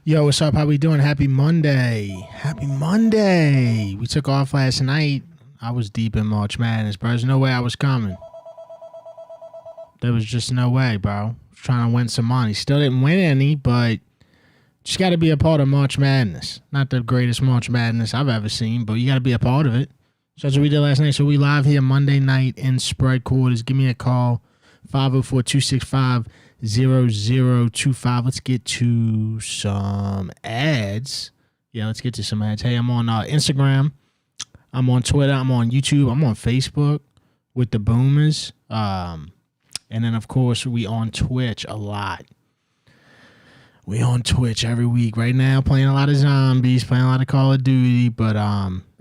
Yo, what's up? How we doing? Happy Monday. Happy Monday. We took off last night. I was deep in March Madness, bro. There's no way I was coming. There was just no way, bro. I was trying to win some money. Still didn't win any, but just got to be a part of March Madness. Not the greatest March Madness I've ever seen, but you got to be a part of it. So that's what we did last night. So we live here Monday night in SpreadQuarters. Give me a call, 504-265-0025. Let's get to some ads. Yeah, let's get to some ads. Hey, I'm on Instagram. I'm on Twitter. I'm on YouTube. I'm on Facebook with the Boomers. And then, of course, we on Twitch a lot. We on Twitch every week right now, playing a lot of zombies, playing a lot of Call of Duty. But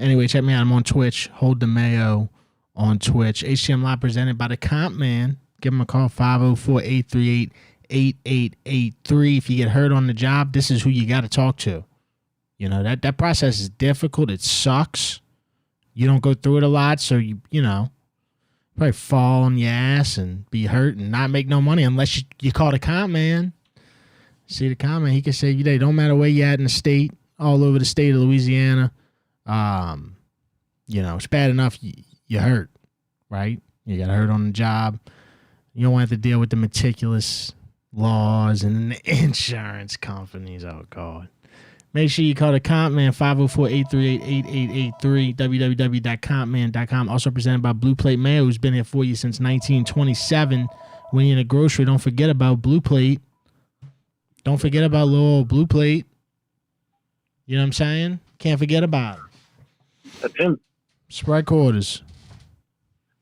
anyway, check me out. I'm on Twitch. Hold the Mayo on Twitch. HTM Live presented by the Compman. Give them a call, 504-838-8883. If you get hurt on the job, this is who you got to talk to. You know, that process is difficult. It sucks. You don't go through it a lot, so you know, probably fall on your ass and be hurt and not make no money unless you call the Compman. See the Compman, he can save you day. Don't matter where you at in the state, all over the state of Louisiana. You know, it's bad enough you hurt, right? You got hurt on the job. You don't want to have to deal with the meticulous laws and the insurance companies. Oh, God. Make sure you call the Compman, 504-838-8883, www.compman.com. Also presented by Blue Plate Mayo, who's been here for you since 1927. When you're in a grocery, don't forget about Blue Plate. Don't forget about little Blue Plate. You know what I'm saying? Can't forget about it. That's him. SpreadQuarters.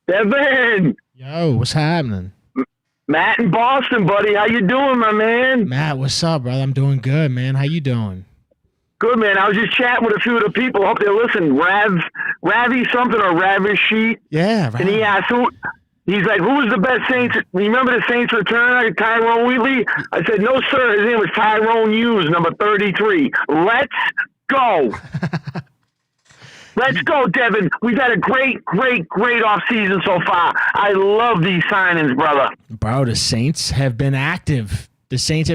Devin! Yo, what's happening? Matt in Boston, buddy. How you doing, my man? Matt, what's up, brother? I'm doing good, man. How you doing? Good, man. I was just chatting with a few of the people. Hope they listen. Ravi something or Ravish. Yeah, right. And he asked he's like, who was the best Saints? Remember the Saints return, Tyrone Wheatley? I said, no, sir. His name was Tyrone Hughes, number 33. Let's go. Let's go, Devin. We've had a great offseason so far. I love these signings, brother. Bro, the Saints have been active. The Saints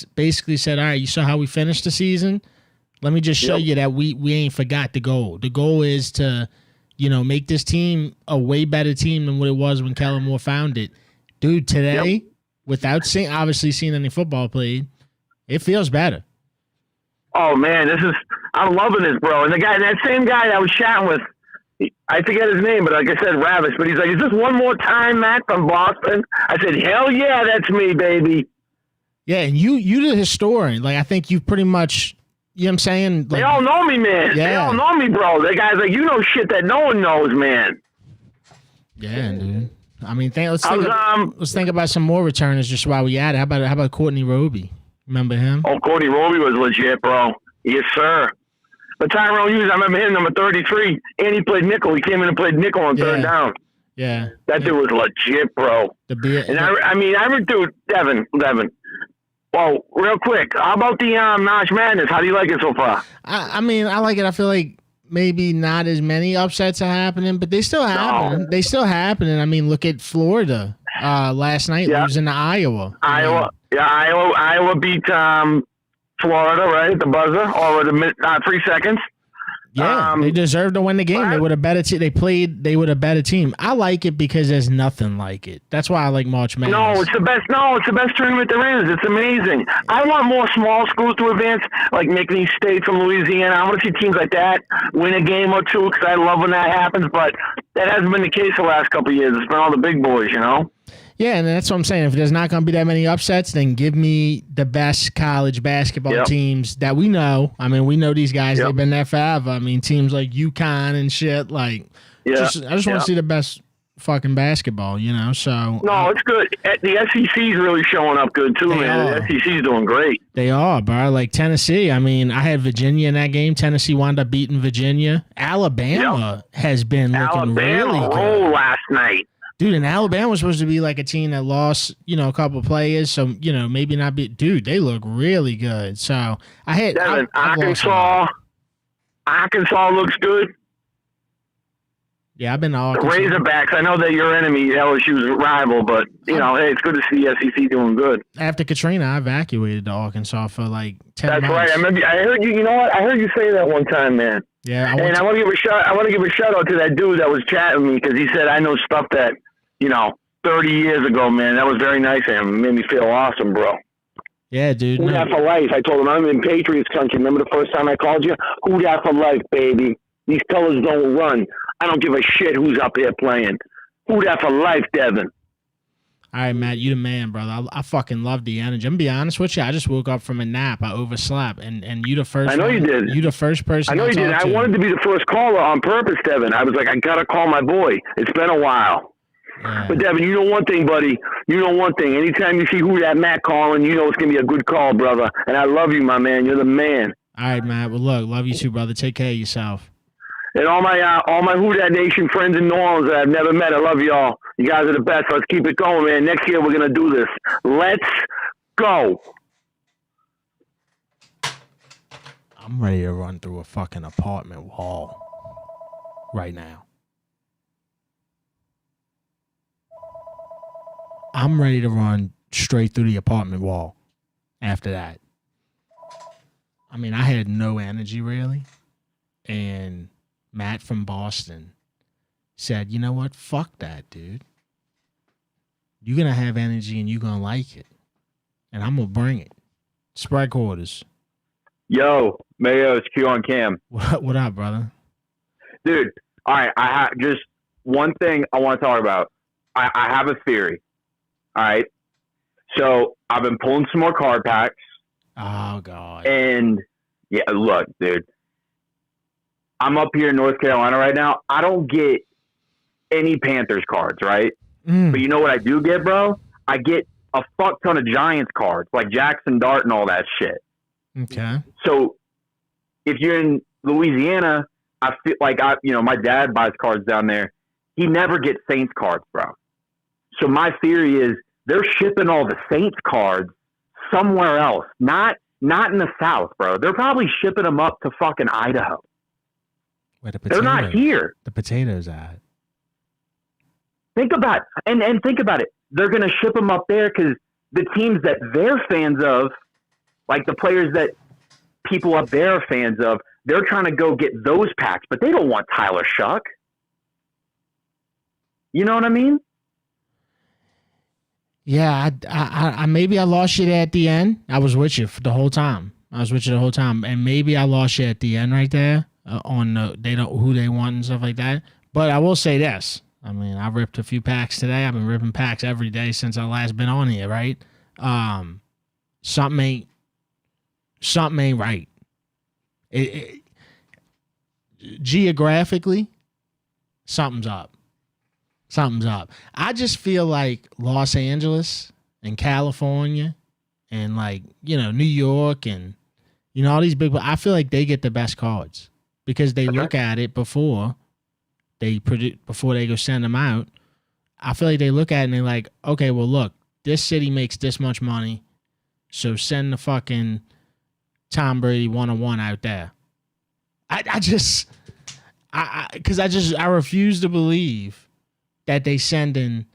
basically said, all right, you saw how we finished the season? Let me just show you that we ain't forgot the goal. The goal is to, you know, make this team a way better team than what it was when Kellen Moore found it. Dude, today, without obviously seeing any football played, it feels better. Oh, man, I'm loving this, bro. And that same guy that I was chatting with, I forget his name, but like I said, Ravis, but he's like, is this one more time, Matt, from Boston? I said, hell yeah, that's me, baby. Yeah, and you the historian. Like, I think you pretty much, you know what I'm saying? Like, they all know me, man. Yeah. They all know me, bro. The guy's like, you know shit that no one knows, man. Yeah, dude. I mean, let's think about some more returners just while we at it. How about Courtney Roby? Remember him? Oh, Courtney Roby was legit, bro. Yes, sir. But Tyrone Hughes, I remember him, number 33, and he played nickel. He came in and played nickel on third down. Yeah. That dude was legit, bro. Dude, Devin. Well, real quick, how about the March Madness? How do you like it so far? I mean, I like it. I feel like maybe not as many upsets are happening, but they still happen. No. They still happening. I mean, look at Florida last night losing to Iowa. Iowa beat Florida, right? The buzzer, or the 3 seconds. Yeah, they deserved to win the game. They would have better. They would have better team. I like it because there's nothing like it. That's why I like March Madness. No, it's the best. No, it's the best tournament there is. It's amazing. I want more small schools to advance, like McNeese State from Louisiana. I want to see teams like that win a game or two because I love when that happens. But that hasn't been the case the last couple of years. It's been all the big boys, you know. Yeah, and that's what I'm saying. If there's not going to be that many upsets, then give me the best college basketball teams that we know. I mean, we know these guys. They've been there forever. I mean, teams like UConn and shit. Like, I just want to see the best fucking basketball, you know? So no, it's good. The SEC's really showing up good, too, man. The SEC's doing great. They are, bro. Like Tennessee. I mean, I had Virginia in that game. Tennessee wound up beating Virginia. Alabama has been looking really good. Alabama last night. Dude, and Alabama was supposed to be like a team that lost, you know, a couple of players, so, you know, maybe not be. Dude, they look really good. So Arkansas looks good. Yeah, I've been to The Arkansas. Razorbacks, I know they're your enemy, LSU's rival, but, you know, hey, it's good to see SEC doing good. After Katrina, I evacuated to Arkansas for like 10 That's months. right. I heard you. You know what? I heard you say that one time, man. Yeah, I want to give a shout out to that dude that was chatting with me because he said I know stuff that 30 years ago, man. That was very nice of him. It made me feel awesome, bro. Yeah, dude. Who that for life? I told him I'm in Patriots country. Remember the first time I called you? Who that for life, baby? These fellas don't run. I don't give a shit who's up here playing. Who that for life, Devin? All right, Matt, you the man, brother. I fucking love the energy. I'm gonna be honest with you. I just woke up from a nap. I overslept, and you the first. I know you did. You the first person. I know you did. I wanted to be the first caller on purpose, Devin. I was like, I gotta call my boy. It's been a while. Yeah. But Devin, you know one thing, buddy. You know one thing. Anytime you see who that Matt calling, you know it's gonna be a good call, brother. And I love you, my man. You're the man. All right, Matt. Well, look, love you too, brother. Take care of yourself. And all my Who Dat Nation friends in New Orleans that I've never met, I love y'all. You guys are the best. Let's keep it going, man. Next year we're gonna do this. Let's go. I'm ready to run through a fucking apartment wall right now. I'm ready to run straight through the apartment wall after that. I mean, I had no energy really. And Matt from Boston said, you know what? Fuck that, dude. You're going to have energy and you're going to like it. And I'm going to bring it. SpreadQuarters. Yo, Mayo, it's Q on Cam. What up, brother? Dude, all right, I have just one thing I want to talk about. I have a theory. All right. So I've been pulling some more card packs. Oh, God. And, yeah, look, dude. I'm up here in North Carolina right now. I don't get any Panthers cards, right? But you know what I do get, bro? I get a fuck ton of Giants cards, like Jackson Dart and all that shit. Okay. So if you're in Louisiana, I feel like my dad buys cards down there. He never gets Saints cards, bro. So my theory is they're shipping all the Saints cards somewhere else, not in the South, bro. They're probably shipping them up to fucking Idaho. Where they're not here. The potatoes at. Think about it. And think about it. They're going to ship them up there because the teams that they're fans of, like the players that people up there are fans of, they're trying to go get those packs, but they don't want Tyler Shuck. You know what I mean? Yeah, I maybe I lost you there at the end. I was with you for the whole time. And maybe I lost you at the end right there on who they want and stuff like that. But I will say this. I mean, I ripped a few packs today. I've been ripping packs every day since I last been on here, right? Something ain't right. Geographically, something's up. I just feel like Los Angeles and California and New York and all these big, I feel like they get the best cards because they look at it before they go send them out. I feel like they look at it and they're like, okay, well look, this city makes this much money, so send the fucking Tom Brady 101 out there. I refuse to believe that they send in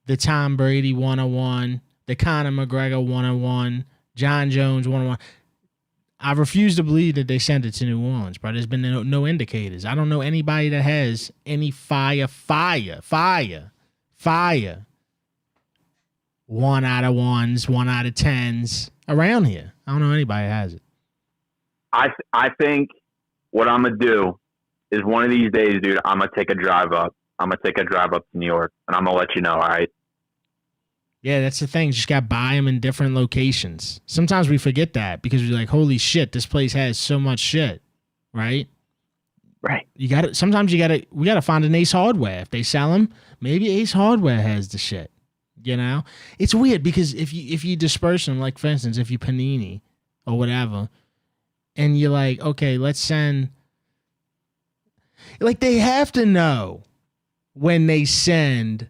the Tom Brady 101, the Conor McGregor 101, John Jones 101. I refuse to believe that they send it to New Orleans, bro. There's been no indicators. I don't know anybody that has any fire. 1 out of 1s, 1 out of 10s around here. I don't know anybody that has it. I think what I'm going to do is one of these days, dude, I'm going to take a drive up. I'm going to take a drive up to New York, and I'm going to let you know, all right? Yeah, that's the thing. You just got to buy them in different locations. Sometimes we forget that because we're like, holy shit, this place has so much shit, right? Right. We got to find an Ace Hardware. If they sell them, maybe Ace Hardware has the shit, It's weird because if you disperse them, like for instance, if you Panini or whatever, and you're like, okay, let's send, like they have to know when they send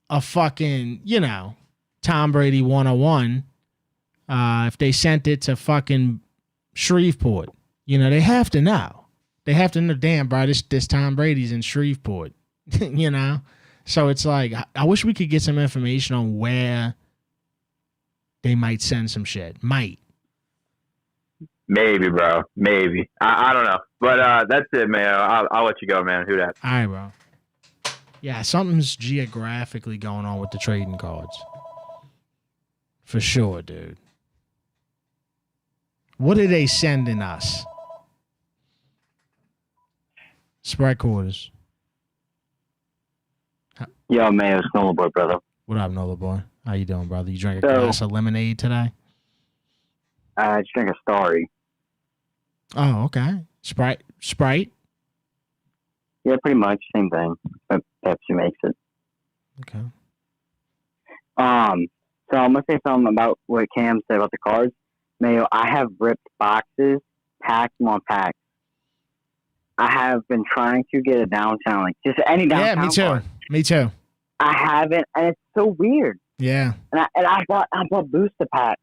a fucking, Tom Brady 101, if they sent it to fucking Shreveport, they have to know. They have to know, damn, bro, this Tom Brady's in Shreveport, you know? So it's like, I wish we could get some information on where they might send some shit. Might. Maybe, bro. Maybe. I don't know. But that's it, man. I'll let you go, man. Who that? All right, bro. Yeah, something's geographically going on with the trading cards. For sure, dude. What are they sending us? SpreadQuarters. Yo, Mayo, it's Nola Boy, brother. What up, Nola Boy? How you doing, brother? You drank a glass of lemonade today? I just drank a Starry. Oh, okay. Sprite? Yeah, pretty much. Same thing. Pepsi makes it. Okay. So I'm going to say something about what Cam said about the cards. Mayo, I have ripped boxes, packed them on packs. I have been trying to get a downtown, like just any downtown. Yeah, me too. Card. Me too. I haven't, and it's so weird. Yeah. And I bought booster packs.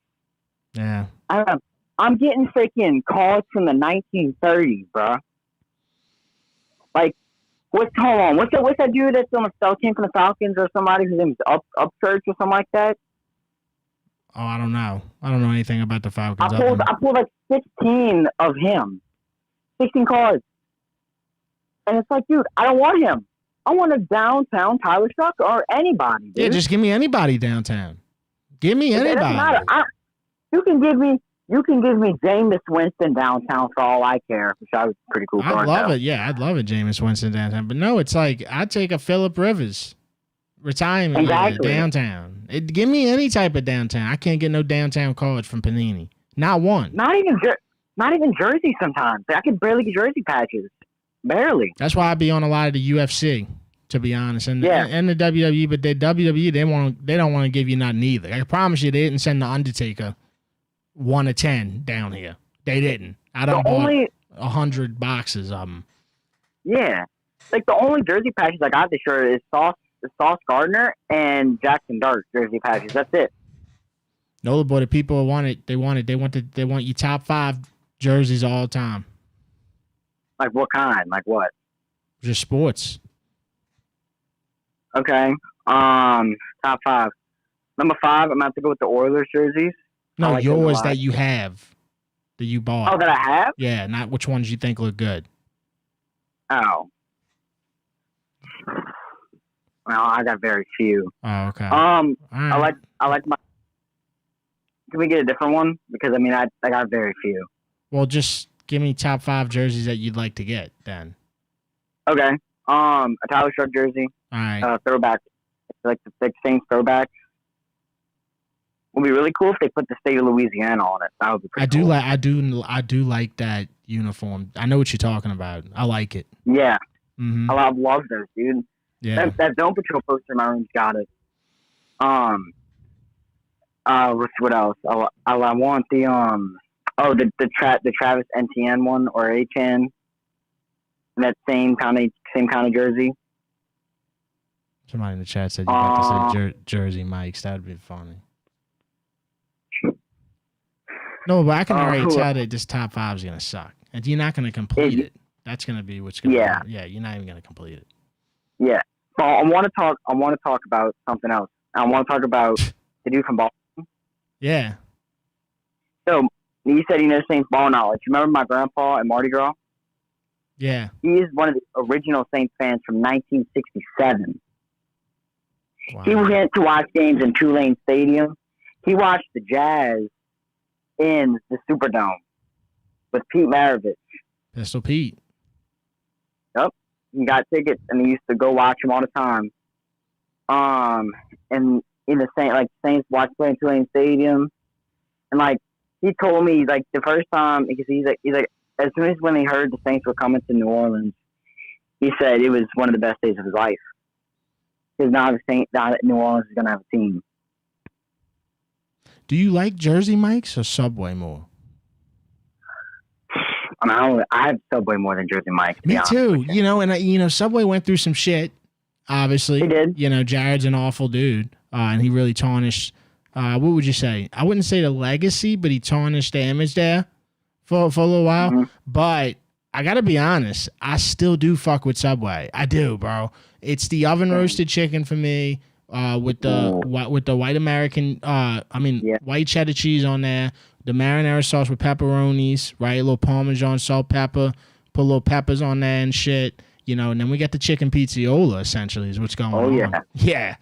Yeah. I'm getting freaking cards from the 1930s, bro. Like, what's that dude that's on the came from the Falcons or somebody whose name is Upchurch or something like that? Oh, I don't know. I don't know anything about the Falcons. I pulled like 16 of him. 16 cards. And it's like, dude, I don't want him. I want a downtown Tyler Shuck or anybody, dude. Yeah, just give me anybody downtown. Give me anybody. It doesn't matter. You can give me Jameis Winston downtown for all I care, which I was pretty cool. I'd love it. Yeah, I'd love it, Jameis Winston downtown. But no, it's like I'd take a Phillip Rivers retirement downtown. Give me any type of downtown. I can't get no downtown cards from Panini. Not one. Not even jerseys sometimes. I can barely get jersey patches. Barely. That's why I be on a lot of the UFC, to be honest, and the WWE. But the WWE, they don't want to give you nothing either. I promise you, they didn't send the Undertaker 1 of 10 down here. They didn't. I don't bought 100 boxes of them. Yeah, like the only jersey patches I got this year is Sauce Gardner and Jackson Dart jersey patches. That's it. Nola Boy, the people want it. They want you top 5 jerseys all the time. Like what kind? Like what? Just sports. Okay. Top 5. Number 5, I'm gonna have to go with the Oilers jerseys. No, like yours that you have, that you bought. Oh, that I have? Yeah, not which ones you think look good. Oh. Well, I got very few. Oh, okay. Right. I like my. Can we get a different one? Because I mean, I got very few. Well, just give me top 5 jerseys that you'd like to get then. Okay. A Tyler Shuck jersey. All right. Throwback. Like the Big Saints throwback. Would be really cool if they put the state of Louisiana on it. That would be pretty cool. I do like that uniform. I know what you're talking about. I like it. Yeah. Mm-hmm. I love those, dude. Yeah. That Dome Patrol poster in my room's got it. What else? I want the Travis NTN one or HN. That same kind of jersey. Somebody in the chat said you got to say Jersey Mike's. That'd be funny. No, but I can already tell that this top 5 is gonna suck, and you're not gonna complete it. That's gonna be what's gonna. Yeah. Yeah, you're not even gonna complete it. Yeah. Well, I want to talk about something else. I want to talk about the dude from Boston. Yeah. So you said you know Saints ball knowledge. You remember my grandpa at Mardi Gras? Yeah. He is one of the original Saints fans from 1967. Wow. He went to watch games in Tulane Stadium. He watched the Jazz in the Superdome with Pete Maravich. Pistol Pete. Yep. He got tickets and he used to go watch him all the time. And in the Saints watch play in Tulane Stadium. And like he told me like the first time because he's like as soon as when he heard the Saints were coming to New Orleans, he said it was one of the best days of his life. Because now New Orleans is gonna have a team. Do you like Jersey Mike's or Subway more? I mean, I have Subway more than Jersey Mike's. Me too. You know, and Subway went through some shit. Obviously, he did. You know, Jared's an awful dude, and he really tarnished. What would you say? I wouldn't say the legacy, but he tarnished the image there for a little while. Mm-hmm. But I gotta be honest. I still do fuck with Subway. I do, bro. It's the oven roasted chicken for me. With the white American, white cheddar cheese on there. The marinara sauce with pepperonis, right? A little Parmesan, salt, pepper. Put little peppers on there and shit. You know, and then we got the chicken pizziola. Essentially, is what's going on. Yeah,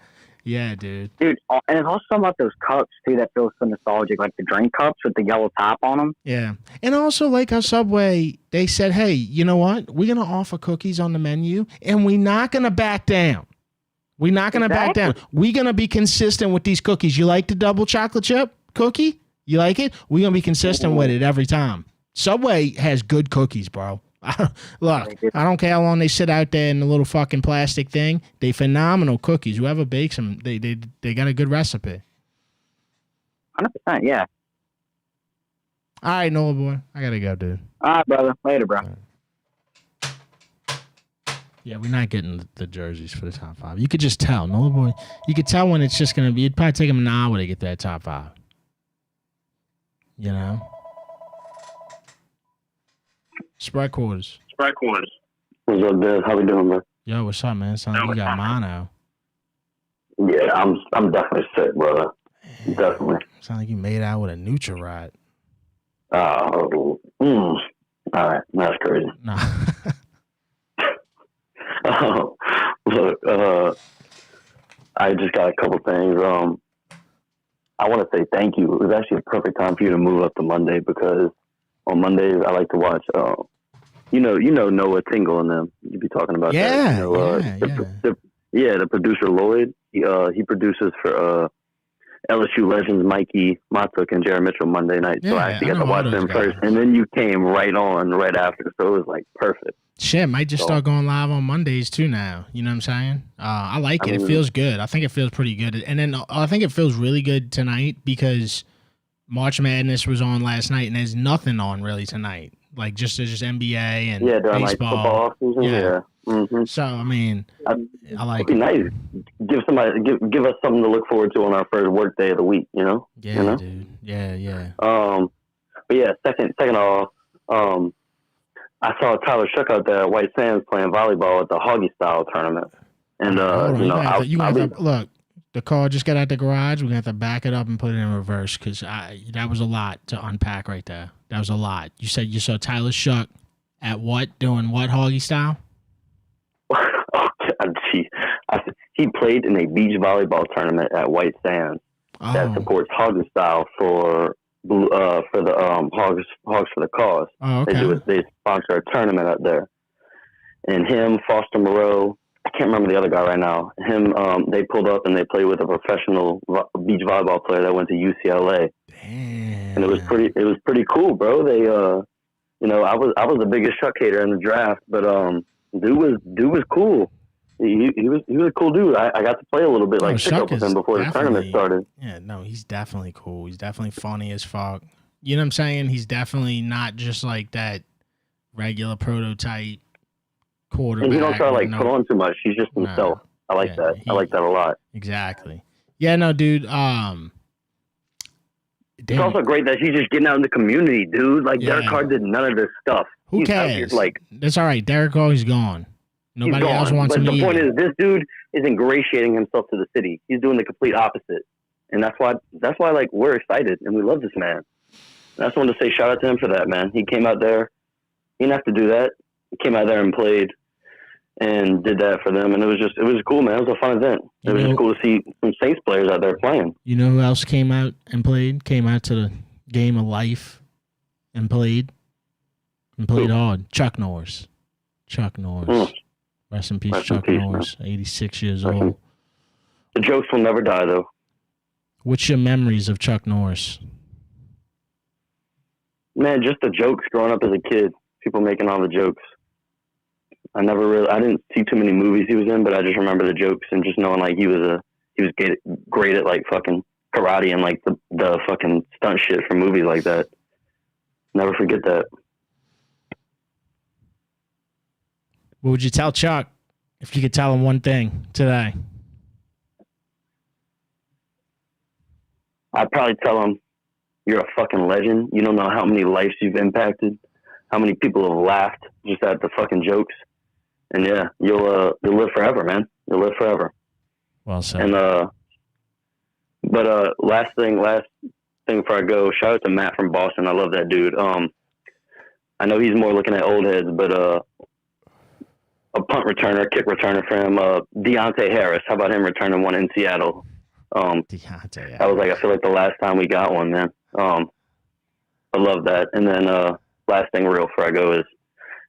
dude. Dude, and it's also something about those cups, too, that feels so nostalgic, like the drink cups with the yellow top on them. Yeah. And also, like our Subway, they said, hey, you know what? We're going to offer cookies on the menu, and we're not going to back down. We're not going to back down. We're going to be consistent with these cookies. You like the double chocolate chip cookie? You like it? We're going to be consistent with it every time. Subway has good cookies, bro. Look, I don't care how long they sit out there in the little fucking plastic thing. They phenomenal cookies. Whoever bakes them, they got a good recipe. 100%, yeah. All right, Nola Boy, I gotta go, dude. All right, brother. Later, bro. Right. Yeah, we're not getting the jerseys for the top 5. You could just tell, Nola Boy. You could tell when it's just gonna be. It'd probably take them an hour to get that top 5. You know. SpreadQuarters. What's up, Dad? How we doing, man? Yo, what's up, man? Sounds like you got mono. Yeah, I'm definitely sick, brother. Man, definitely. Sound like you made out with a Nutri-Rot. All right, that's crazy. Nah. Look, I just got a couple things. I want to say thank you. It was actually a perfect time for you to move up to Monday because on Mondays I like to watch. You know Noah Tingle and them. You be talking about that. The producer Lloyd. He produces for LSU legends Mikey Matuk and Jared Mitchell Monday night. So I actually got to watch them first, and then you came right after. So it was like perfect. Shit, might just start going live on Mondays too now. You know what I'm saying? I like it. It feels good. I think it feels pretty good. And then I think it feels really good tonight because March Madness was on last night, and there's nothing on really tonight. Like just NBA and baseball. Like football season. Yeah. Mm-hmm. So I mean, I like it. Nice. Give us something to look forward to on our first work day of the week. You know. Yeah, you know? Dude. Yeah. But yeah. Second off, I saw Tyler Shuck out there at White Sands playing volleyball at the Hoggy Style tournament, and look. The car just got out the garage. We're going to have to back it up and put it in reverse because that was a lot to unpack right there. That was a lot. You said you saw Tyler Shuck at what? Doing what, Hoggy Style? He played in a beach volleyball tournament at White Sands that supports Hoggy Style for the Hogs for the Cause. Oh, okay. They sponsor a tournament out there. And him, Foster Moreau, I can't remember the other guy right now. Him, they pulled up and they played with a professional beach volleyball player that went to UCLA. Damn. And it was pretty cool, bro. They, I was the biggest Shuck hater in the draft, but dude was cool. He was a cool dude. I got to play a little bit pickup with him before the tournament started. Yeah, no, he's definitely cool. He's definitely funny as fuck. You know what I'm saying? He's definitely not just like that regular prototype quarterback. And he don't try to put on too much. He's just himself. I like that. I like that a lot. Exactly. Yeah, no, dude. It's also great that he's just getting out in the community, dude. Derek Carr did none of this stuff. Who cares? That's all right. Derek Carr, he's gone. Nobody else wants him. But the point is, this dude is ingratiating himself to the city. He's doing the complete opposite, and that's why we're excited and we love this man. And I just wanted to say shout out to him for that, man. He came out there. He didn't have to do that. He came out there and played and did that for them, and it was cool, man. It was a fun event. It was just cool to see some Saints players out there playing. You know who else came out and played? Came out to the game of life and played hard. Chuck Norris. Rest in peace, Chuck Norris. 86 years old. The jokes will never die, though. What's your memories of Chuck Norris? Man, just the jokes growing up as a kid. People making all the jokes. I didn't see too many movies he was in, but I just remember the jokes and just knowing he was great at fucking karate and the fucking stunt shit from movies like that. Never forget that. What would you tell Chuck if you could tell him one thing today? I'd probably tell him, you're a fucking legend. You don't know how many lives you've impacted, how many people have laughed just at the fucking jokes. And yeah, you'll live forever, man. You'll live forever. Well said. And last thing before I go, shout out to Matt from Boston. I love that dude. I know he's more looking at old heads, but a punt returner, kick returner for him, Deontay Harris. How about him returning one in Seattle? Deontay. I was like, I feel like the last time we got one, man. I love that. And then last thing real before I go is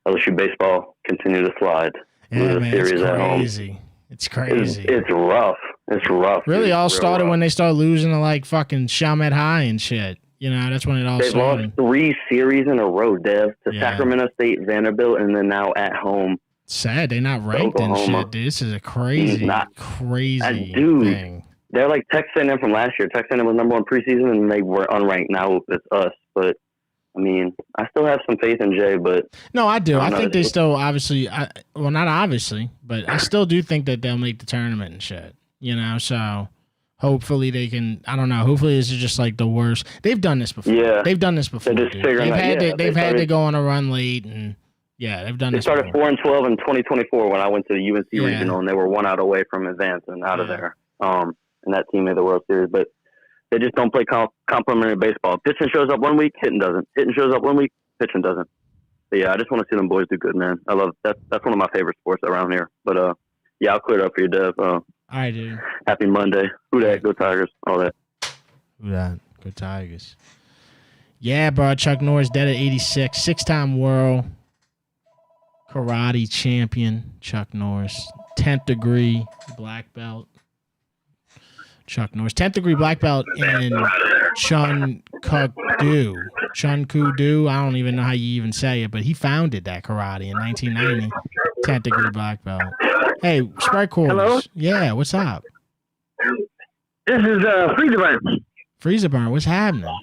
LSU baseball continue to slide. Yeah, man, it's series at home. crazy. It's crazy. It's rough. It's rough. Really, dude. all It's real started rough. when they started losing to like fucking Chalmette High and shit. You know, that's when it all They've started. lost 3 series in a row, Dev, to Yeah. Sacramento State, Vanderbilt, and then now at home. Sad they not ranked and Oklahoma. shit, dude. This is a crazy Dude. thing. They're like Texas A&M from last year. Texas A&M was number 1 preseason, and they were unranked. Now it's us. But, I mean, I still have some faith in Jay, but... No, I do. I know. think they still obviously, well, not obviously, but I still do think that they'll make the tournament and shit. You know, so hopefully they can. I don't know. Hopefully this is just like the worst. They've done this before. Yeah. They've done this before. They're just Dude. figuring They've out- had yeah, to, they've they had to started- go on a run late, and yeah, they've done They this. started before. 4-12 in 2024 when I went to the UNC Yeah. regional, and they were 1 out away from advancing out of Yeah. there. And that team made the World Series, but they just don't play complementary baseball. Pitching shows up one week, hitting doesn't. Hitting shows up one week, pitching doesn't. But yeah, I just want to see them boys do good, man. I love that. That's one of my favorite sports around here. But yeah, I'll clear it up for you, Dev. All right, dude. Happy Monday. Who that? Go Tigers. All that. Who that? Good Tigers. Yeah, bro. Chuck Norris dead at 86. 6-time world karate champion. Chuck Norris. 10th degree black belt. Chuck Norris. 10th degree black belt in Chun Ku Do. I don't even know how you even say it, but he founded that karate in 1990. 10th degree black belt. Hey, SpreadQuarters. Hello? Yeah, what's up? This is Freezer Burn. Freezer Burn, what's happening?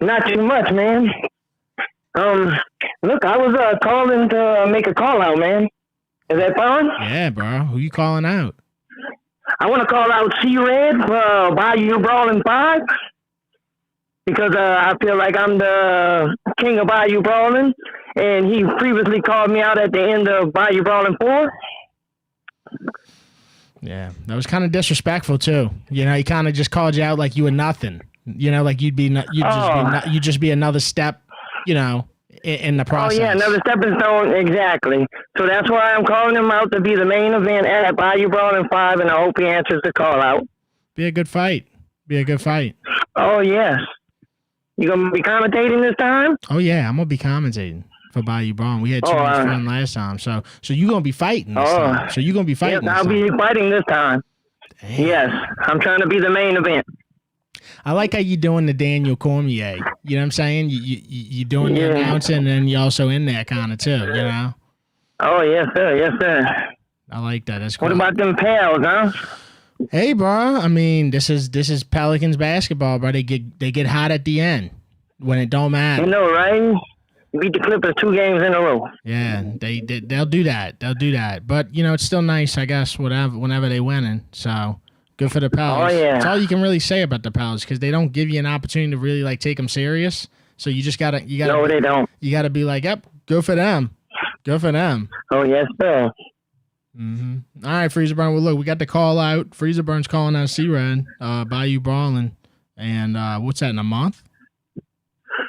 Not too much, man. Look, I was calling to make a call out, man. Is that fine? Yeah, bro. Who you calling out? I want to call out C-Red for Bayou Brawling 5 because I feel like I'm the king of Bayou Brawling, and he previously called me out at the end of Bayou Brawling 4. Yeah, that was kind of disrespectful too. You know, he kind of just called you out like you were nothing. You know, like you'd just be another step. You know, in the process. Oh yeah, another stepping stone, exactly. So that's why I'm calling him out to be the main event at Bayou Brawling 5, and I hope he answers the call out. Be a good fight. Be a good fight. Oh yes. You gonna be commentating this time? Oh yeah, I'm gonna be commentating for Bayou Brawling. We had too much fun last time, so you gonna be fighting this time. So you gonna be fighting. Yes, this I'll time. be fighting this time. Damn. Yes, I'm trying to be the main event. I like how you doing the Daniel Cormier. You know what I'm saying? You doing the announcing, and then you also in there kind of too. You know? Oh yes, sir. Yes, sir. I like that. That's cool. What about them pals, huh? Hey, bro. I mean, this is Pelicans basketball, bro. They get hot at the end when it don't matter. You know, right? Beat the Clippers 2 games in a row. Yeah, they'll do that. They'll do that. But you know, it's still nice, I guess. Whenever they winning, so good for the Pels. Oh yeah. That's all you can really say about the Pels because they don't give you an opportunity to really like take them serious. So you gotta. No, they don't. You gotta be like, yep, good for them. Good for them. Oh yes, sir. Mm-hmm. All right, Freezer Burn. Well, look, we got the call out. Freezer Burn's calling out C-Red, Bayou Brawling, and what's that in a month?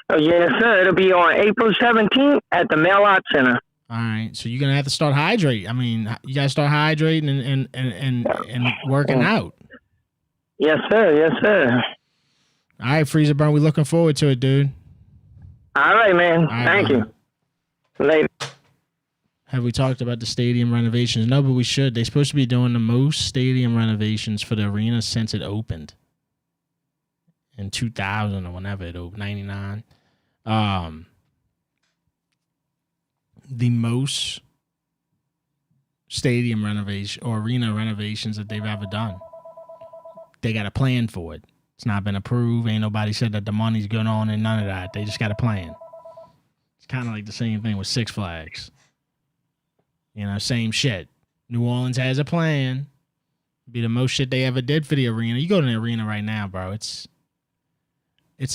Oh yes, sir. It'll be on April 17th at the Mail Art Center. All right, so you're gonna have to start hydrating. I mean, you gotta start hydrating and working out. Yes, sir. Yes, sir. All right, Freezer Burn, we're looking forward to it, dude. All right, man. All right, Thank brother. you. Later. Have we talked about the stadium renovations? No, but we should. They're supposed to be doing the most stadium renovations for the arena since it opened in 2000 or whenever it opened, 99. The most stadium renovation or arena renovations that they've ever done. They got a plan for it. It's not been approved. Ain't nobody said that the money's going on and none of that. They just got a plan. It's kind of like the same thing with Six Flags. You know, same shit. New Orleans has a plan. Be the most shit they ever did for the arena. You go to the arena right now, bro. It's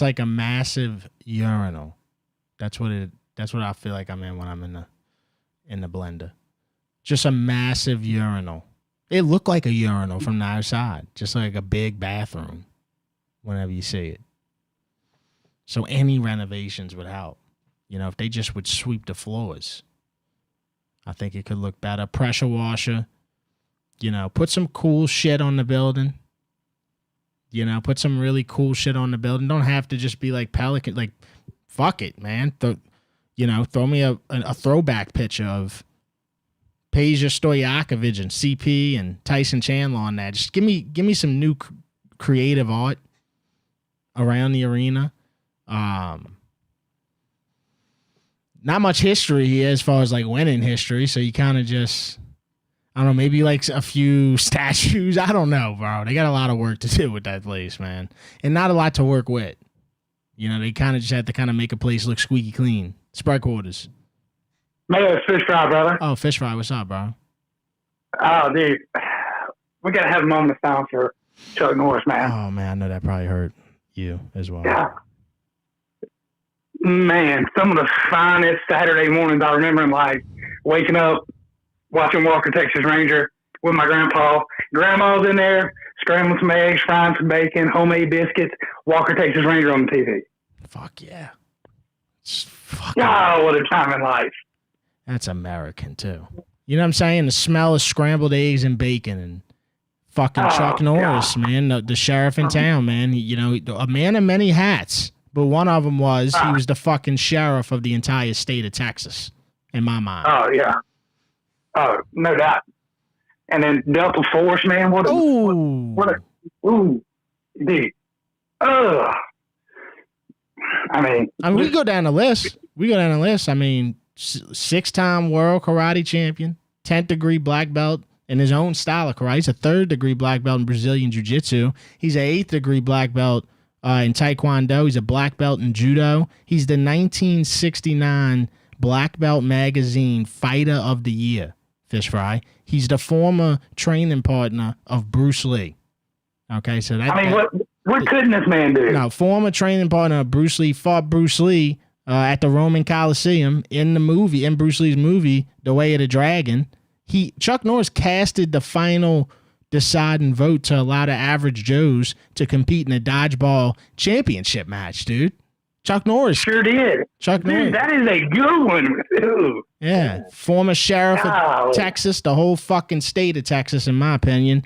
like a massive urinal. That's what That's what I feel like I'm in when I'm in the blender. Just a massive urinal. It looked like a urinal from the outside, just like a big bathroom whenever you see it. So any renovations would help. You know, if they just would sweep the floors, I think it could look better. Pressure washer, you know, put some cool shit on the building. You know, put some really cool shit on the building. Don't have to just be like Pelican. Like, fuck it, man. Throw me a throwback picture of Peja Stojakovic and CP and Tyson Chandler on that. Just give me some new creative art around the arena. Not much history here as far as like winning history, so you kind of just, I don't know, maybe like a few statues. I don't know, bro. They got a lot of work to do with that place, man, and not a lot to work with. You know, they kind of just had to kind of make a place look squeaky clean. SpreadQuarters. Mayo, it's Fish Fry, brother. Oh, Fish Fry, what's up, bro? Oh, dude, we gotta have a moment of silence for Chuck Norris, man. Oh man, I know that probably hurt you as well. Yeah. Man, some of the finest Saturday mornings I remember him, like waking up, watching Walker, Texas Ranger with my grandpa. Grandma's in there, scrambling some eggs, frying some bacon, homemade biscuits, Walker, Texas Ranger on the TV. Fuck yeah. Oh, what a time in life. That's American, too. You know what I'm saying? The smell of scrambled eggs and bacon and fucking Chuck Norris, God. Man, the sheriff in town, man. You know, a man of many hats. But one of them was he was the fucking sheriff of the entire state of Texas, in my mind. Oh, yeah. Oh, no doubt. And then Delta Force, man. What a dude. Ugh. I mean, we go down the list. I mean, 6-time world karate champion, 10th degree black belt in his own style of karate. He's a 3rd degree black belt in Brazilian jiu-jitsu. He's an 8th degree black belt in Taekwondo. He's a black belt in Judo. He's the 1969 Black Belt Magazine Fighter of the Year, Fish Fry. He's the former training partner of Bruce Lee. Okay, so that... I mean, what couldn't this man do? No, former training partner of Bruce Lee, fought Bruce Lee at the Roman Coliseum in Bruce Lee's movie, The Way of the Dragon. Chuck Norris casted the final deciding vote to allow the average Joes to compete in a dodgeball championship match, dude. Chuck Norris. Sure did. Norris. That is a good one, too. Yeah. Former sheriff of Texas, the whole fucking state of Texas, in my opinion.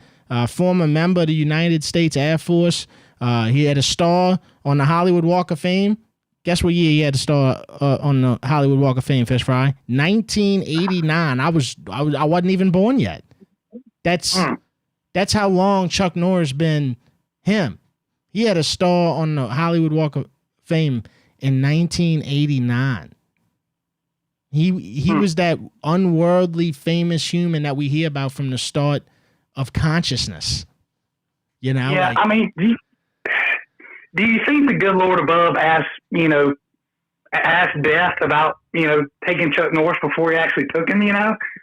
Former member of the United States Air Force. He had a star on the Hollywood Walk of Fame. Guess what year he had a star on the Hollywood Walk of Fame, Fish Fry? 1989. I wasn't even born yet. That's how long Chuck Norris been him. He had a star on the Hollywood Walk of Fame in 1989. He was that unworldly famous human that we hear about from the start of consciousness. You know? Yeah, I mean, do you think the good Lord above asked Death about, taking Chuck Norris before he actually took him,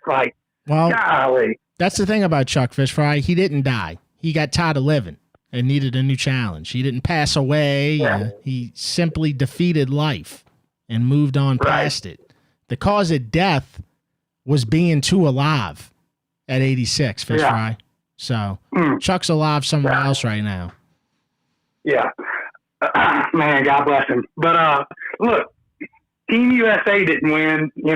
Like, golly. That's the thing about Chuck, Fish Fry. He didn't die. He got tired of living and needed a new challenge. He didn't pass away. Yeah. He simply defeated life and moved on past it. The cause of death was being too alive at 86, Fish Fry. So Chuck's alive somewhere else right now. Yeah. Man, God bless him. But look, Team USA didn't win, in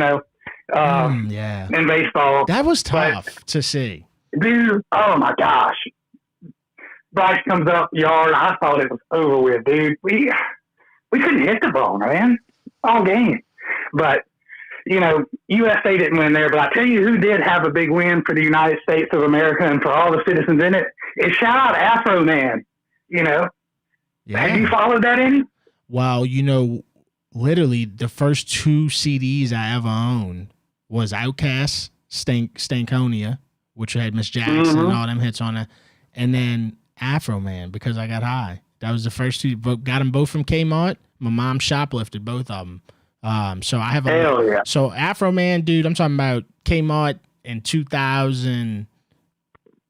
baseball. That was tough to see. Dude, oh my gosh. Bryce comes up yard. I thought it was over with, dude. We couldn't hit the ball, man. All game. But, USA didn't win there. But I tell you who did have a big win for the United States of America and for all the citizens in it is shout out Afroman. Yeah. Have you followed that any? Well, literally the first 2 CDs I ever owned was Outkast, Stankonia, which had Miss Jackson and all them hits on it, and then Afroman, Because I Got High. That was the first 2. Got them both from Kmart. My mom shoplifted both of them. So I have So Afroman, dude, I'm talking about Kmart in 2000.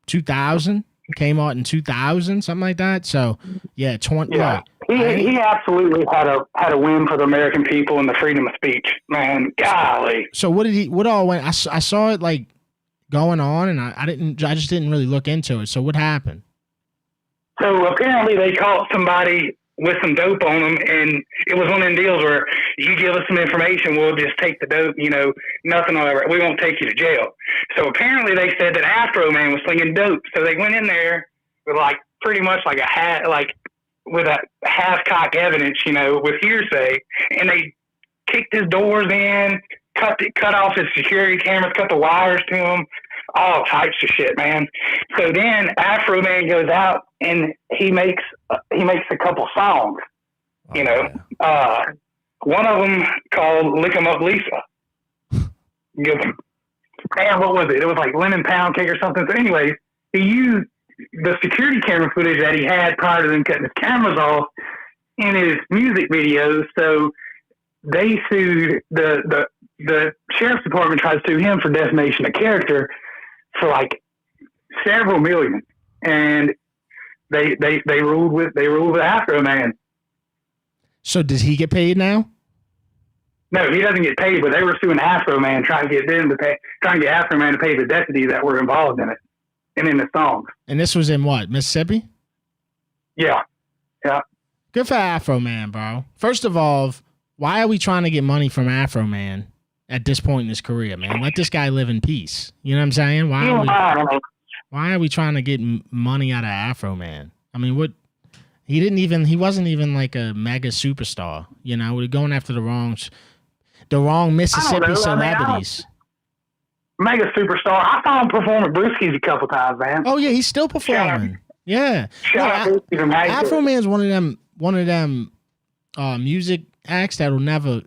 Kmart in 2000, something like that. So yeah, He absolutely had a win for the American people and the freedom of speech, man. Golly. So what all went? I saw it like going on, and I just didn't really look into it. So what happened? So apparently they caught somebody with some dope on them, and it was one of them deals where you give us some information, we'll just take the dope, nothing will ever, we won't take you to jail. So apparently they said that Afroman was slinging dope. So they went in there with like pretty much like a hat, like with a half-cocked evidence, with hearsay, and they kicked his doors in, cut off his security cameras, cut the wires to him, all types of shit, man. So then Afroman goes out and he makes a couple songs, one of them called "Lick 'Em Up, Lisa." Man, what was it? It was like lemon pound cake or something. So anyways, he used the security camera footage that he had prior to them cutting his cameras off in his music videos. So they sued the sheriff's department, tried to sue him for defamation of character for like several million, and they ruled with Afroman. So does he get paid now? No, he doesn't get paid, but they were suing Afroman, trying to get Afroman to pay the deputies that were involved in it and in the songs. And this was in what, Mississippi? Yeah. Good for Afroman, bro. First of all, why are we trying to get money from Afroman at this point in his career, man? Let this guy live in peace. You know what I'm saying? Why are we trying to get money out of Afroman? I mean, what? He wasn't even like a mega superstar. We're going after the wrong Mississippi celebrities. Mega superstar. I saw him perform at Brewski's a couple times, man. Oh yeah, he's still performing. Yeah. Afroman's one of them music acts that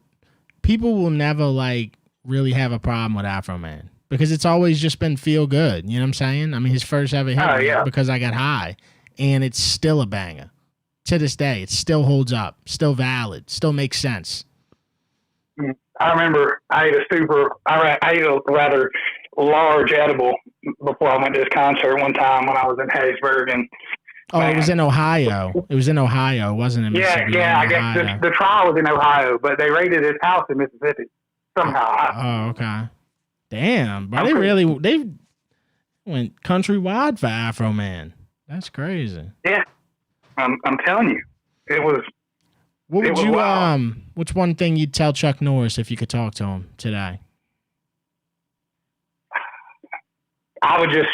people will never like really have a problem with Afroman, because it's always just been feel good. You know what I'm saying? I mean, his first ever hit was Because I Got High, and it's still a banger. To this day, it still holds up, still valid, still makes sense. I remember I ate a rather large edible before I went to this concert one time when I was in Hattiesburg. And it was in Ohio. It was in Ohio, wasn't it? Yeah. I guess the trial was in Ohio, but they raided his house in Mississippi somehow. Oh, okay. Damn, bro. They went countrywide for Afroman. That's crazy. Yeah. I'm telling you, it was. What would you what's one thing you'd tell Chuck Norris if you could talk to him today? I would just,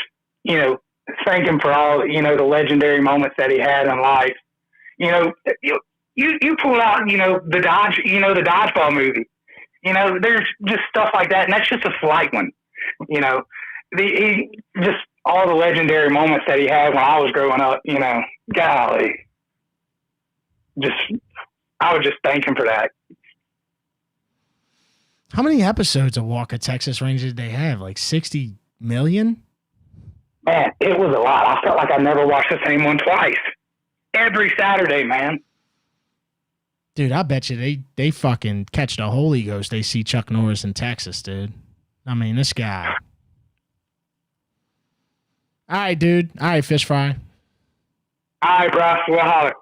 thank him for all, the legendary moments that he had in life. You pull out, the Dodgeball movie. There's just stuff like that, and that's just a slight one. Just all the legendary moments that he had when I was growing up. Golly, I would just thank him for that. How many episodes of Walker, Texas Ranger did they have? Like 60 million? Man, it was a lot. I felt like I never watched the same one twice. Every Saturday, man. Dude, I bet you they fucking catch the Holy Ghost. They see Chuck Norris in Texas, dude. I mean, this guy. All right, dude. All right, fish fry. All right, bro. We'll holler.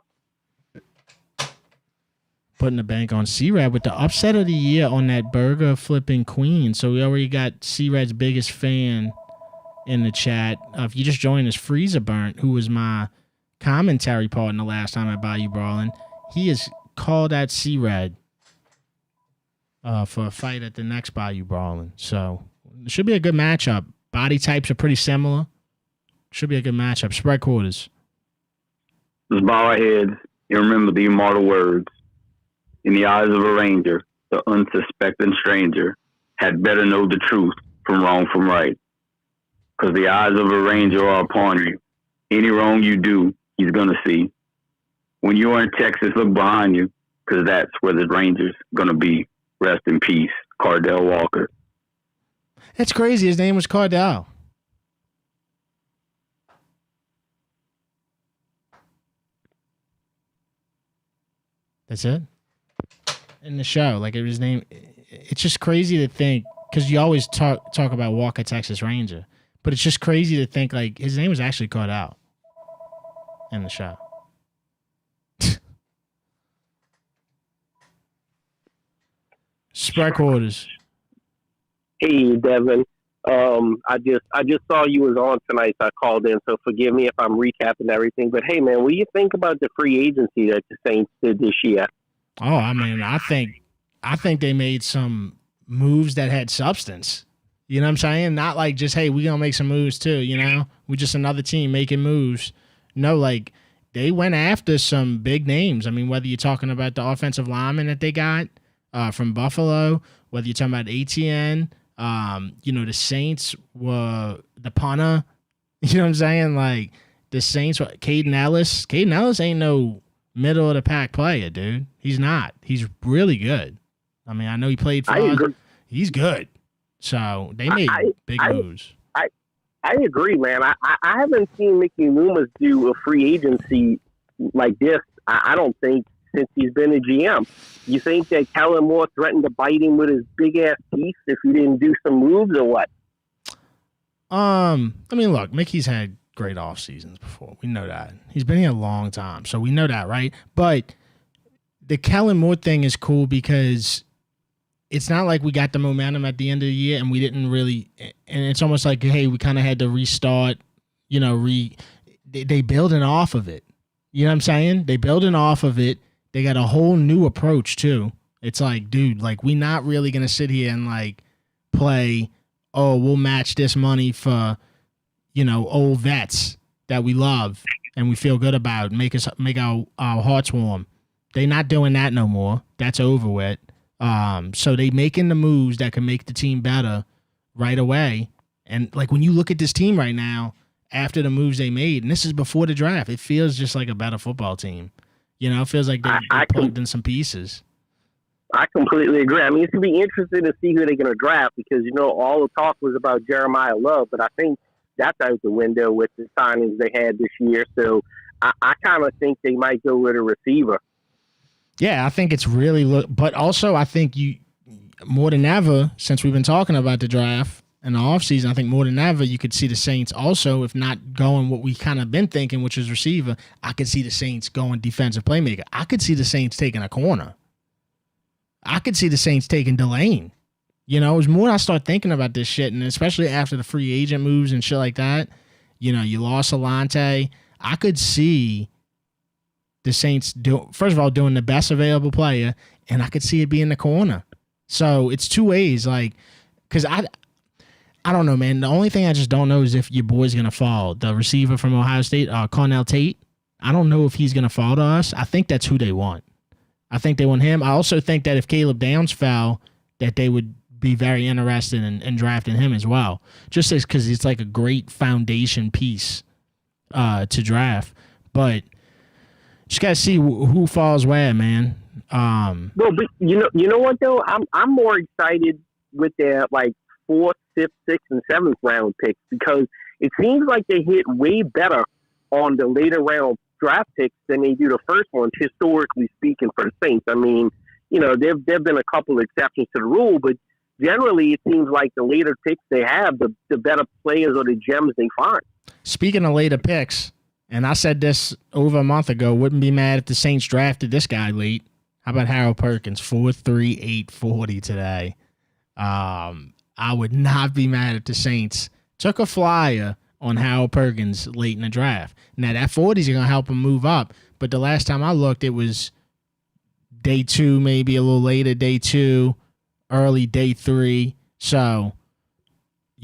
Putting the bank on C-Rad with the upset of the year on that burger flipping queen. So we already got C-Rad's biggest fan in the chat. If you just joined us, Freezer Burnt, who was my commentary partner last time at Bayou Brawling, he has called out C-Rad for a fight at the next Bayou Brawling. So it should be a good matchup. Body types are pretty similar. Should be a good matchup. SpreadQuarters. Let's bow our heads and remember the immortal words. In the eyes of a ranger, the unsuspecting stranger had better know the truth from wrong from right. Because the eyes of a ranger are upon you. Any wrong you do, he's going to see. When you are in Texas, look behind you, because that's where the ranger's going to be. Rest in peace, Cardell Walker. That's crazy. His name was Cardell. That's it? In the show, like it was named. It's just crazy to think, because you always talk about Walker, Texas Ranger, but it's just crazy to think like his name was actually called out in the show. SpreadQuarters. Hey, Devin. I just saw you was on tonight, so I called in. So forgive me if I'm recapping everything. But hey, man, what do you think about the free agency that the Saints did this year? Oh, I mean, I think they made some moves that had substance. You know what I'm saying? Not like just, hey, we're gonna make some moves too. You know, we're just another team making moves. No, like they went after some big names. I mean, whether you're talking about the offensive lineman that they got from Buffalo, whether you're talking about ATN. The Saints were the punter. You know what I'm saying? Like the Saints were Caden Ellis. Caden Ellis ain't no middle of the pack player, dude. He's not. He's really good. I mean, I know he played for us. He's good. So they made big moves. I agree, man. I haven't seen Mickey Loomis do a free agency like this. I don't think since he's been a GM. You think that Kellen Moore threatened to bite him with his big ass teeth if he didn't do some moves or what? I mean, look, Mickey's had great off seasons before. We know that. He's been here a long time, so we know that, right? But the Kellen Moore thing is cool because it's not like we got the momentum at the end of the year and we didn't really, and it's almost like, hey, we kind of had to restart, they building off of it. You know what I'm saying? They building off of it. They got a whole new approach too. It's like, dude, like we're not really gonna sit here and like play, oh, we'll match this money for, old vets that we love and we feel good about, make our hearts warm. They not doing that no more. That's over with. So they making the moves that can make the team better right away. And like when you look at this team right now, after the moves they made, and this is before the draft, it feels just like a better football team. It feels like they plugged in some pieces. I completely agree. I mean, it's going to be interesting to see who they're going to draft because, all the talk was about Jeremiah Love, but I think that's out the window with the signings they had this year. So I kind of think they might go with a receiver. Yeah, I think it's really but also I think you more than ever, since we've been talking about the draft in the offseason, I think more than ever you could see the Saints also, if not going what we kind of been thinking, which is receiver, I could see the Saints going defensive playmaker. I could see the Saints taking a corner. I could see the Saints taking Delane. It was more I start thinking about this shit, and especially after the free agent moves and shit like that, you lost Alante. I could see the Saints first of all doing the best available player, and I could see it being the corner. So it's two ways, like, because I don't know, man. The only thing I just don't know is if your boy's gonna fall. The receiver from Ohio State, Cornell Tate. I don't know if he's gonna fall to us. I think that's who they want. I think they want him. I also think that if Caleb Downs fell, that they would be very interested in drafting him as well. Just because it's like a great foundation piece to draft. But just gotta see who falls where, man. No, but you know what though? I'm more excited with their like 4th, 5th, 6th, and 7th round picks because it seems like they hit way better on the later round draft picks than they do the first ones, historically speaking, for the Saints. I mean, there've been a couple of exceptions to the rule, but generally it seems like the later picks they have, the better players or the gems they find. Speaking of later picks, and I said this over a month ago, wouldn't be mad if the Saints drafted this guy late. How about Harold Perkins, 4.3, 840 today? I would not be mad if the Saints took a flyer on Harold Perkins late in the draft. Now, that 40 is going to help him move up, but the last time I looked, it was day 2, maybe a little later, day 2, early day 3. So,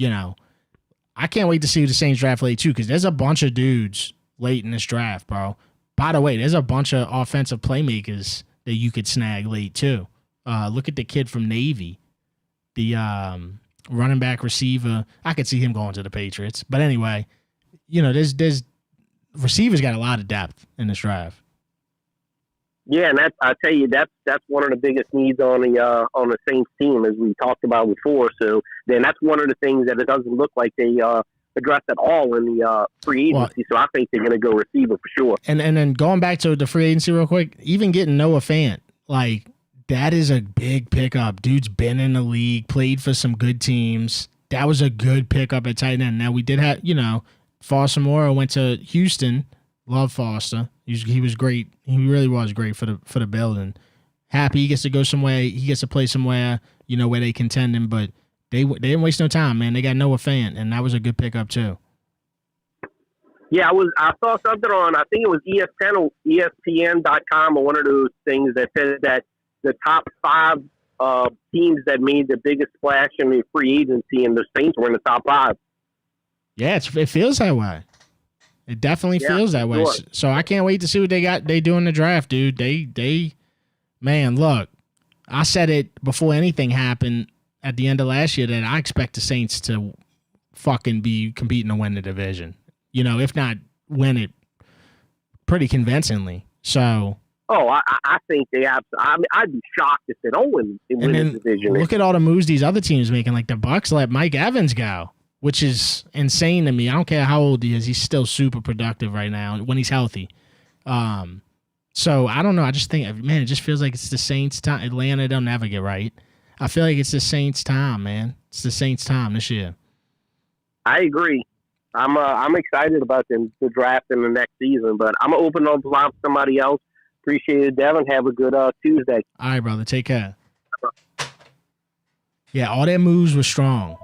I can't wait to see who the Saints draft late, too, because there's a bunch of dudes late in this draft, bro. By the way, there's a bunch of offensive playmakers that you could snag late, too. Look at the kid from Navy. The running back receiver. I could see him going to the Patriots. But anyway, there's receivers got a lot of depth in this draft. Yeah, and I tell you, that's one of the biggest needs on the Saints team, as we talked about before. So then that's one of the things that it doesn't look like they addressed at all in the free agency. So I think they're going to go receiver for sure. And then going back to the free agency real quick, even getting Noah Fant, like, that is a big pickup. Dude's been in the league, played for some good teams. That was a good pickup at tight end. Now, we did have, Foster Moore went to Houston. Love Foster. He was great. He really was great for the building. happy he gets to go somewhere. He gets to play somewhere, where they contending. But they didn't waste no time, man. They got Noah Fant, and that was a good pickup too. Yeah, I saw something on, I think it was ESPN or ESPN.com or one of those things that said that the top 5 teams that made the biggest splash in the free agency, and the Saints were in the top 5. Yeah, it feels that way. It definitely feels that way. Sure. So I can't wait to see what they do in the draft, dude. Man, look, I said it before anything happened at the end of last year that I expect the Saints to fucking be competing to win the division. If not win it pretty convincingly. So. Oh, I think they have. I'd be shocked if they don't win the division. Look at all the moves these other teams making. Like the Bucks let Mike Evans go, which is insane to me. I don't care how old he is; he's still super productive right now when he's healthy. So I don't know. I just think, man, it just feels like it's the Saints' time. Atlanta don't ever get right. I feel like it's the Saints' time, man. It's the Saints' time this year. I agree. I'm excited about the draft in the next season, but I'm gonna open up the line for somebody else. Appreciate it, Devin. Have a good Tuesday. All right, brother. Take care. Yeah, all their moves were strong.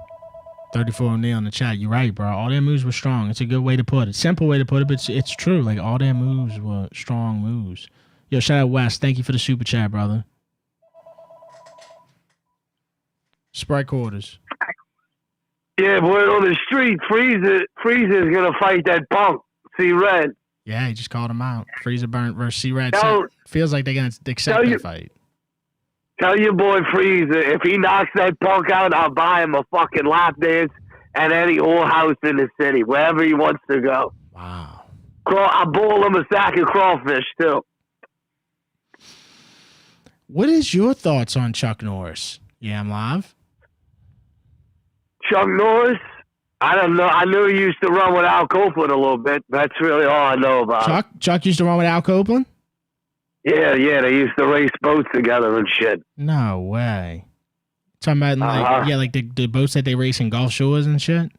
34 O'Neil in the chat. You're right, bro. All their moves were strong. It's a good way to put it. Simple way to put it, but it's true. Like, all their moves were strong moves. Yo, shout out Wes. Thank you for the super chat, brother. SpreadQuarters. Yeah, boy, on the street, Freezer's going to fight that punk, C-Red. Yeah, he just called him out. Freezer Burnt versus C-Red. Tell- Feels like they're going to accept that fight. Tell your boy Freezer, if he knocks that punk out, I'll buy him a fucking lap dance at any whorehouse in the city, wherever he wants to go. Wow. I'll boil him a sack of crawfish, too. What is your thoughts on Chuck Norris? Yeah, I'm live. Chuck Norris? I don't know. I knew he used to run with Al Copeland a little bit. That's really all I know about him. Chuck used to run with Al Copeland? Yeah, they used to race boats together and shit. No way. Talking about like the boats that they race in Gulf Shores and shit?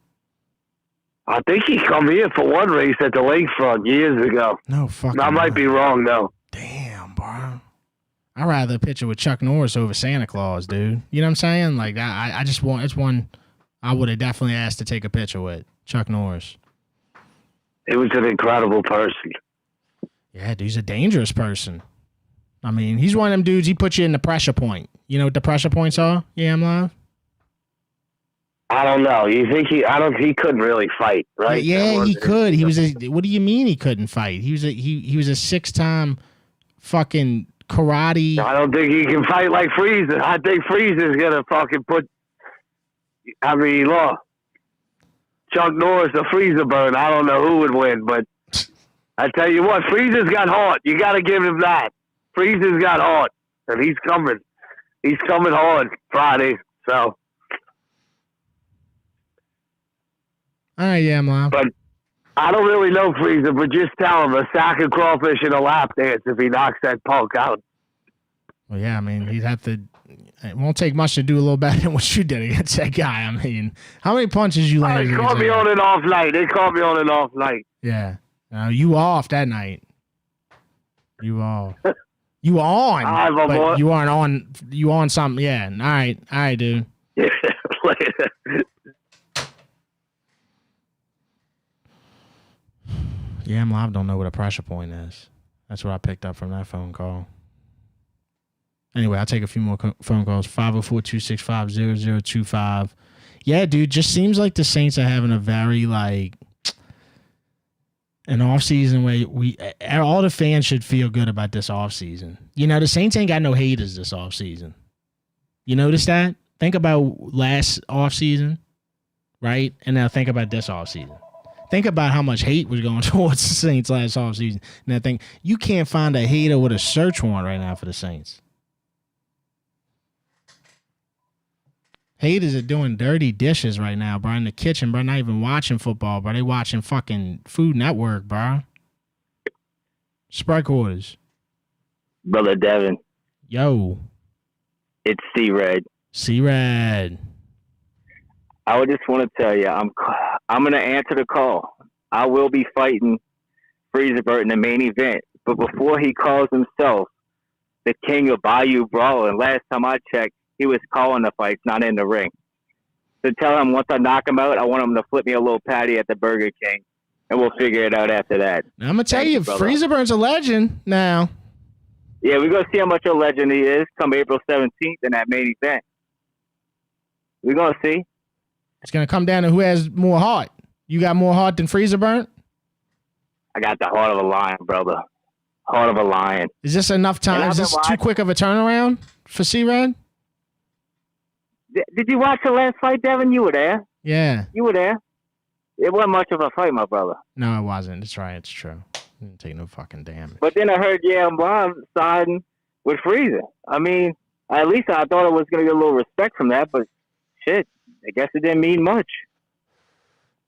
I think he come here for one race at the lakefront years ago. No fucking I might be wrong, though. Damn, bro. I'd rather picture with Chuck Norris over Santa Claus, dude. You know what I'm saying? Like, I just want, it's one I would have definitely asked to take a picture with. Chuck Norris. He was an incredible person. Yeah, dude, he's a dangerous person. I mean, he's one of them dudes, he puts you in the pressure point. You know what the pressure points are? Yeah, I'm live. I don't know. You think he couldn't really fight, right? Yeah, he could. He was what do you mean he couldn't fight? He was a 6-time fucking karate. I don't think he can fight like Freezer. I think Freezer's gonna fucking put. I mean, look, Chuck Norris or Freezer burn. I don't know who would win, but I tell you what, Freezer's got heart. You got to give him that. Freezer's got heart, and he's coming. He's coming hard Friday. So. All right, yeah, I'm live. But I don't really know Freezer, but just tell him a sack of crawfish and a lap dance if he knocks that punk out. Well, yeah, I mean, he'd have to. It won't take much to do a little better than what you did against that guy. I mean, how many punches you landed? They caught me on an off night. Yeah. You off that night. You off. You on. But you aren't on. You on something. Yeah. All right, dude. Yeah. Later. Yeah, I'm live. Don't know what a pressure point is. That's what I picked up from that phone call. Anyway, I'll take a few more phone calls. 504-265-0025. Yeah, dude, just seems like the Saints are having a very, an offseason where all the fans should feel good about this offseason. You know, the Saints ain't got no haters this offseason. You notice that? Think about last offseason, right? And now think about this offseason. Think about how much hate was going towards the Saints last offseason. And I think you can't find a hater with a search warrant right now for the Saints. Haters are doing dirty dishes right now, bro, in the kitchen, bro. Not even watching football, bro. They watching fucking Food Network, bro. SpreadQuarters. Brother Devin. Yo. It's C-Red. C-Red. I would just want to tell you, I'm going to answer the call. I will be fighting Freezerbird in the main event. But before he calls himself the king of Bayou Brawling. Last time I checked, he was calling the fights, not in the ring. So tell him once I knock him out, I want him to flip me a little patty at the Burger King, and we'll figure it out after that. Now, I'm gonna tell you, Freezer Burn's a legend now. Yeah, we're gonna see how much of a legend he is come April 17th in that main event. We're gonna see. It's gonna come down to who has more heart. You got more heart than Freezer Burn? I got the heart of a lion, brother. Heart of a lion. Is this enough time? Is this too quick of a turnaround for C-Red? Did you watch the last fight, Devin? You were there. Yeah. You were there. It wasn't much of a fight, my brother. No, it wasn't. It's right. It's true. Didn't take no fucking damage. But then I heard Bond siding with Freezer. I mean, at least I thought I was going to get a little respect from that, but shit, I guess it didn't mean much.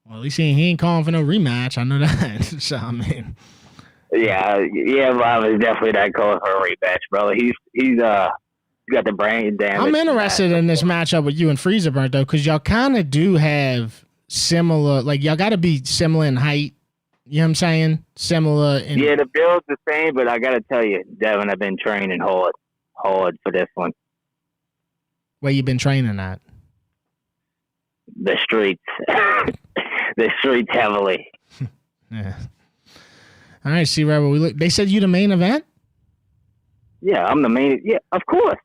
Well, at least he ain't calling for no rematch. I know that. So, I mean. Yeah, Bob is definitely not calling for a rematch, brother. He's got the brain damage. I'm interested in this matchup with you and Freezer Burn, though, because y'all kind of do have similar, like, y'all got to be similar in height. You know what I'm saying? Similar in. Yeah, the build's the same, but I got to tell you, Devin, I've been training hard for this one. Where you been training at? The streets. The streets heavily. Yeah. All right, C-Red, they said you the main event? Yeah, I'm the main. Yeah, of course.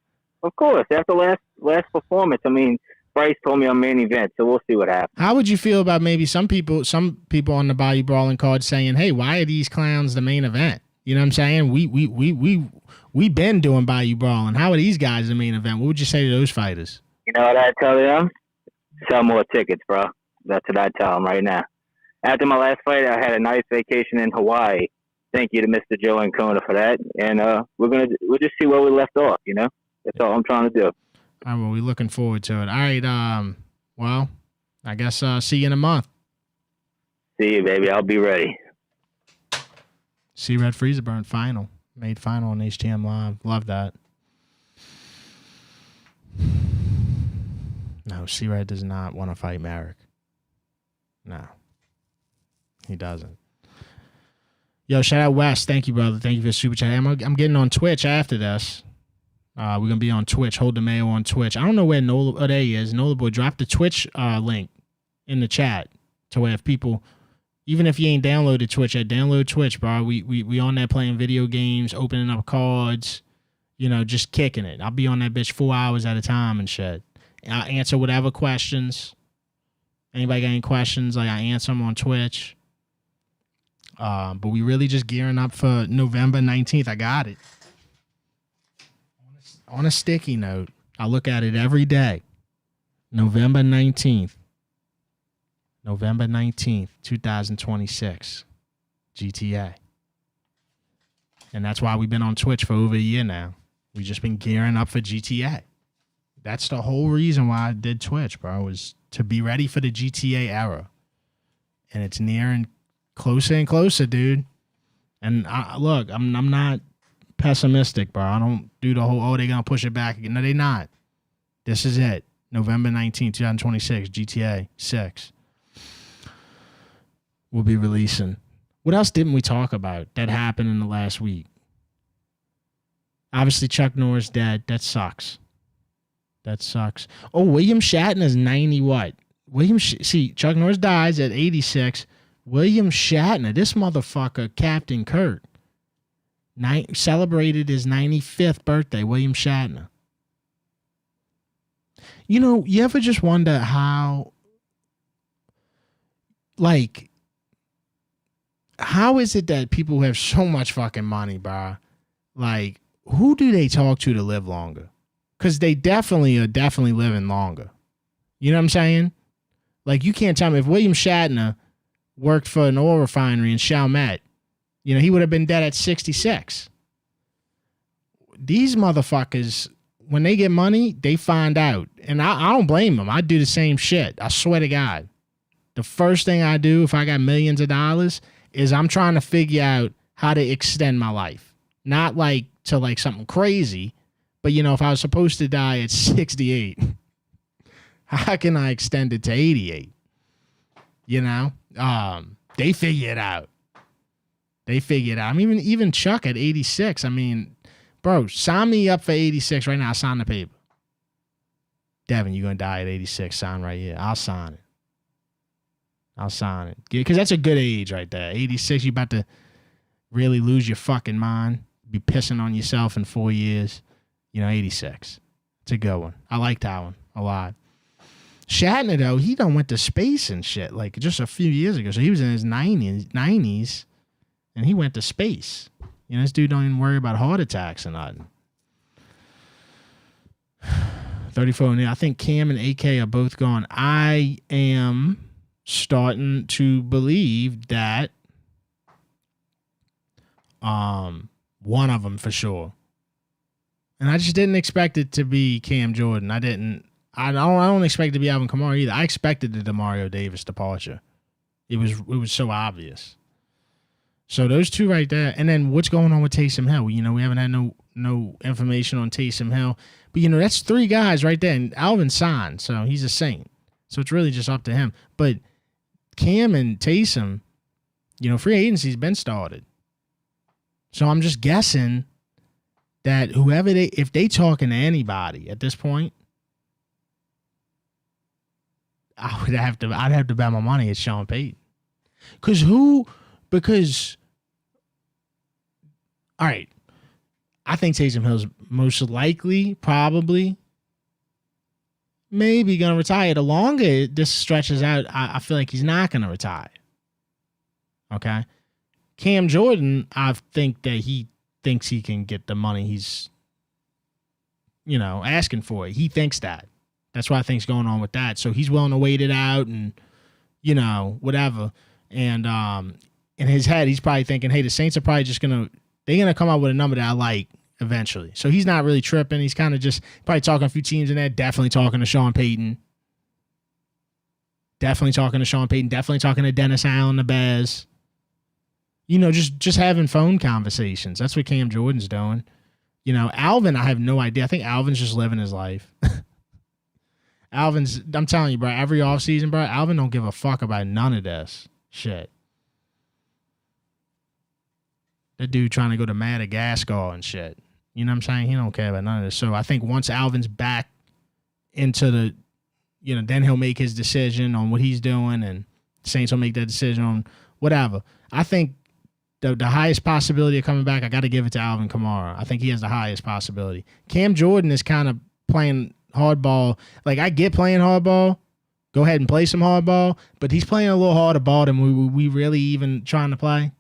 After last performance, I mean, Bryce told me I'm main event, so we'll see what happens. How would you feel about maybe some people on the Bayou Brawling card saying, "Hey, why are these clowns the main event?" You know what I'm saying? We been doing Bayou Brawling. How are these guys the main event? What would you say to those fighters? You know what I tell them? Sell more tickets, bro. That's what I tell them right now. After my last fight, I had a nice vacation in Hawaii. Thank you to Mr. Joe Ancona for that. And we'll just see where we left off, you know? That's all I'm trying to do. All right, well, we're looking forward to it. All right, well, I guess see you in a month. See you, baby. I'll be ready. C-Red Freezer Burn final. Made final on HTM Live. Love that. No, C-Red does not want to fight Merrick. No. He doesn't. Yo, shout out Wes. Thank you, brother. Thank you for the super chat. I'm getting on Twitch after this. We're going to be on Twitch. Hold the Mayo on Twitch. I don't know where Nola... Oh, there he is. Nola Boy, drop the Twitch link in the chat to where if people... Even if you ain't downloaded Twitch yet, download Twitch, bro. We on there playing video games, opening up cards, you know, just kicking it. I'll be on that bitch 4 hours at a time and shit. I'll answer whatever questions. Anybody got any questions, like I answer them on Twitch. But we really just gearing up for November 19th. I got it. On a sticky note, I look at it every day. November 19th. November 19th, 2026. GTA. And that's why we've been on Twitch for over a year now. We've just been gearing up for GTA. That's the whole reason why I did Twitch, bro, was to be ready for the GTA era. And it's nearing closer and closer, dude. And look, I'm not pessimistic, bro. I don't do the whole, they're going to push it back again. No, they're not. This is it. November 19th, 2026, GTA 6. We'll be releasing. What else didn't we talk about that happened in the last week? Obviously, Chuck Norris dead. That sucks. That sucks. Oh, William Shatner's 90 what? See, Chuck Norris dies at 86. William Shatner, this motherfucker, Captain Kirk, celebrated his 95th birthday, William Shatner. You know, you ever just wonder how, like, how is it that people who have so much fucking money, bro, like, who do they talk to live longer? Because they definitely are living longer. You know what I'm saying? Like, you can't tell me if William Shatner worked for an oil refinery in Chalmette, you know, he would have been dead at 66. These motherfuckers, when they get money, they find out. And I don't blame them. I do the same shit. I swear to God. The first thing I do if I got millions of dollars is I'm trying to figure out how to extend my life. Not like to like something crazy, but, you know, if I was supposed to die at 68, how can I extend it to 88? You know? They figure it out. I mean, even Chuck at 86, I mean, Bro, sign me up for 86 right now. I'll sign the paper. Devin, you're going to die at 86. Sign right here. I'll sign it. I'll sign it. Because that's a good age right there. 86, you about to really lose your fucking mind. Be pissing on yourself in 4 years. 86. It's a good one. I like that one a lot. Shatner, though, he done went to space and shit, like, just a few years ago. So he was in his 90s, and he went to space. This dude don't even worry about heart attacks or nothing. 34, I think Cam and AK are both gone. I am starting to believe that one of them for sure. And I just didn't expect it to be Cam Jordan. I don't expect it to be Alvin Kamara either. I expected the DeMario Davis departure. It was so obvious. So those two right there. And then what's going on with Taysom Hill? We haven't had no information on Taysom Hill. But, that's three guys right there. And Alvin signed, so he's a Saint. So it's really just up to him. But Cam and Taysom, free agency's been started. So I'm just guessing that if they talking to anybody at this point, I'd have to bet my money it's Sean Payton. Because all right, I think Taysom Hill's most likely, probably, maybe gonna retire. The longer this stretches out, I feel like he's not gonna retire. Okay. Cam Jordan, I think that he thinks he can get the money he's, asking for it. He thinks that. That's what I think's going on with that. So he's willing to wait it out and, whatever. And in his head, he's probably thinking, hey, the Saints are probably just they're going to come up with a number that I like eventually. So he's not really tripping. He's kind of just probably talking to a few teams in there, definitely talking to Sean Payton. Definitely talking to Dennis Allen, the Bears. Just having phone conversations. That's what Cam Jordan's doing. Alvin, I have no idea. I think Alvin's just living his life. I'm telling you, bro, every offseason, bro, Alvin don't give a fuck about none of this shit. That dude trying to go to Madagascar and shit. You know what I'm saying? He don't care about none of this. So I think once Alvin's back into the, then he'll make his decision on what he's doing, and Saints will make that decision on whatever. I think the highest possibility of coming back, I got to give it to Alvin Kamara. I think he has the highest possibility. Cam Jordan is kind of playing hardball. Like, I get playing hardball. Go ahead and play some hardball. But he's playing a little harder ball than we really even trying to play.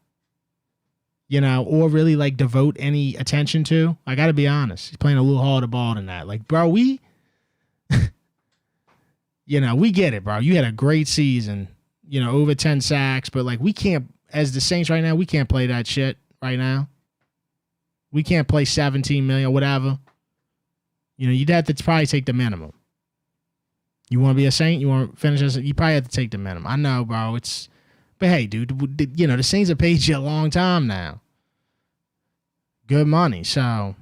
Or really, like, devote any attention to. I got to be honest. He's playing a little harder ball than that. Like, bro, we get it, bro. You had a great season. Over 10 sacks. But, like, we can't, as the Saints right now, we can't play that shit right now. We can't play 17 million or whatever. You'd have to probably take the minimum. You want to be a Saint? You want to finish as you probably have to take the minimum. I know, bro. But hey, dude, the Saints have paid you a long time now. Good money, so.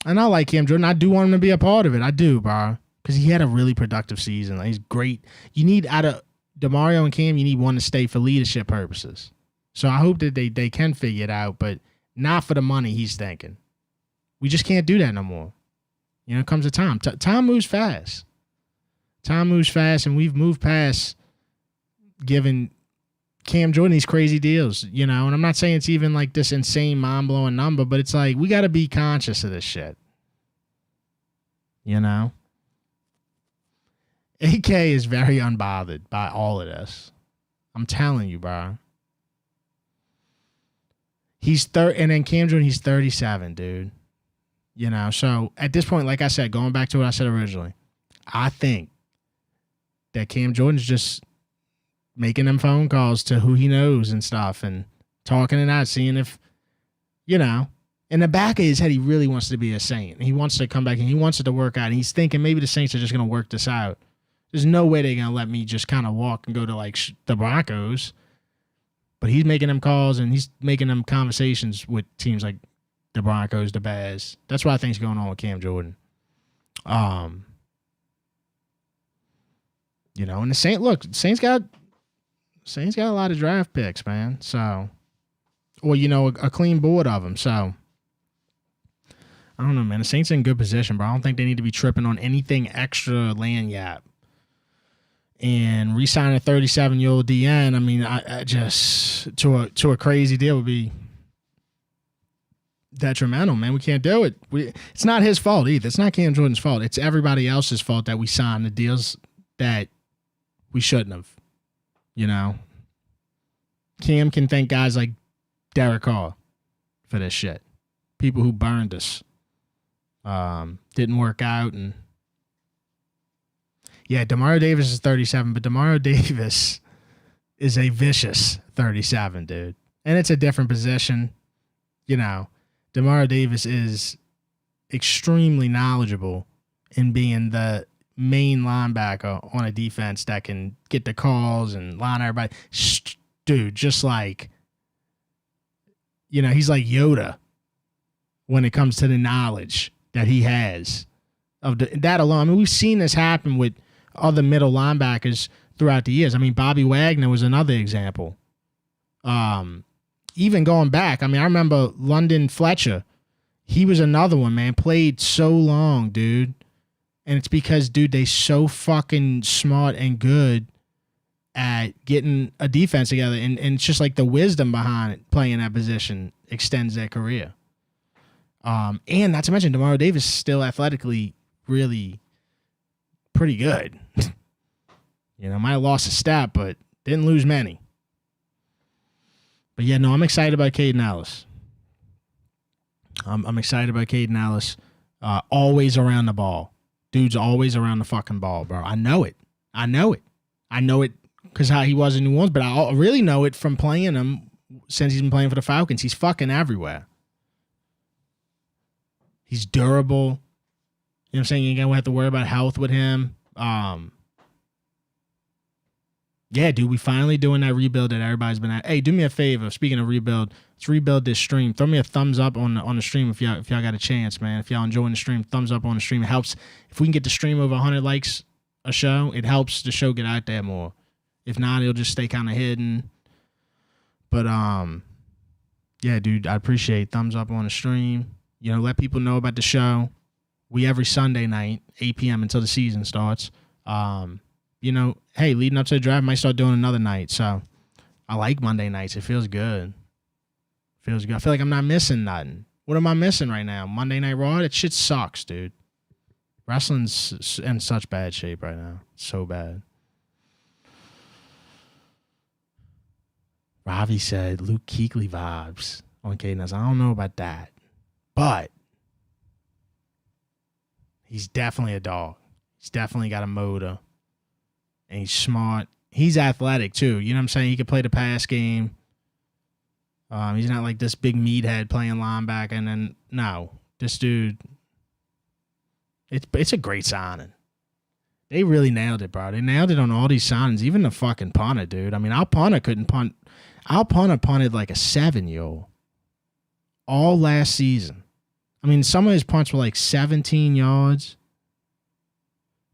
And I like Cam Jordan. I do want him to be a part of it. I do, bro. Because he had a really productive season. Like, he's great. You need, out of DeMario and Cam, you need one to stay for leadership purposes. So I hope that they can figure it out, but not for the money he's thinking. We just can't do that no more. It comes a time. Time moves fast. And we've moved past giving Cam Jordan these crazy deals, and I'm not saying it's even like this insane, mind-blowing number, but it's like, we got to be conscious of this shit. AK is very unbothered by all of this. I'm telling you, bro. He's and then Cam Jordan, he's 37, dude. So at this point, like I said, going back to what I said originally, I think that Cam Jordan's just making them phone calls to who he knows and stuff and talking it out, seeing if, in the back of his head, he really wants to be a Saint. He wants to come back and he wants it to work out. And he's thinking maybe the Saints are just going to work this out. There's no way they're going to let me just kind of walk and go to like the Broncos. But he's making them calls and he's making them conversations with teams like the Broncos, the Bears. That's what I think's going on with Cam Jordan. And the Saints got a lot of draft picks, man. So, or a clean board of them. So, I don't know, man. The Saints are in good position, bro. I don't think they need to be tripping on anything extra land yap. And re-signing a 37-year-old DN, I mean, I just to a crazy deal would be detrimental, man. We can't do it. It's not his fault either. It's not Cam Jordan's fault. It's everybody else's fault that we signed the deals that we shouldn't have. You know, Cam can thank guys like Derek Carr for this shit. People who burned us. Didn't work out, and yeah, Demario Davis is 37, but Demario Davis is a vicious 37, dude. And it's a different position. You know, Demario Davis is extremely knowledgeable in being the main linebacker on a defense that can get the calls and line everybody. Dude, just like, you know, he's like Yoda when it comes to the knowledge that he has of that alone. I mean, we've seen this happen with other middle linebackers throughout the years. I mean, Bobby Wagner was another example. Even going back, I mean, I remember London Fletcher. He was another one, man. Played so long, dude. And it's because, dude, they so fucking smart and good at getting a defense together. And it's just like the wisdom behind it, playing that position extends their career. And not to mention, Demario Davis is still athletically really pretty good. You know, might have lost a step, but didn't lose many. But yeah, no, I'm excited about Caden Ellis. I'm excited about Caden Ellis. Always around the ball. Dude's always around the fucking ball, bro. I know it. I know it because how he was in New Orleans, but I really know it from playing him since he's been playing for the Falcons. He's fucking everywhere. He's durable. You know what I'm saying? You ain't gonna have to worry about health with him. Yeah, dude, we finally doing that rebuild that everybody's been at. Hey, do me a favor. Speaking of rebuild, let's rebuild this stream. Throw me a thumbs up on the stream if y'all got a chance, man. If y'all enjoying the stream, thumbs up on the stream. It helps. If we can get the stream over 100 likes a show, it helps the show get out there more. If not, it'll just stay kind of hidden. But yeah, dude, I appreciate thumbs up on the stream. You know, let people know about the show. We every Sunday night, 8 p.m. until the season starts. You know, hey, leading up to the draft, might start doing another night. So I like Monday nights. It feels good. Feels good. I feel like I'm not missing nothing. What am I missing right now? Monday Night Raw? That shit sucks, dude. Wrestling's in such bad shape right now. So bad. Ravi said Luke Kuechly vibes on Cadence. I don't know about that. But he's definitely a dog. He's definitely got a motor. And he's smart. He's athletic, too. You know what I'm saying? He can play the pass game. He's not like this big meathead playing linebacker. And then, no. This dude, it's a great signing. They really nailed it, bro. They nailed it on all these signings. Even the fucking punter, dude. I mean, our punter couldn't punt. Our punter punted like a 7-year-old. All last season. I mean, some of his punts were like 17 yards.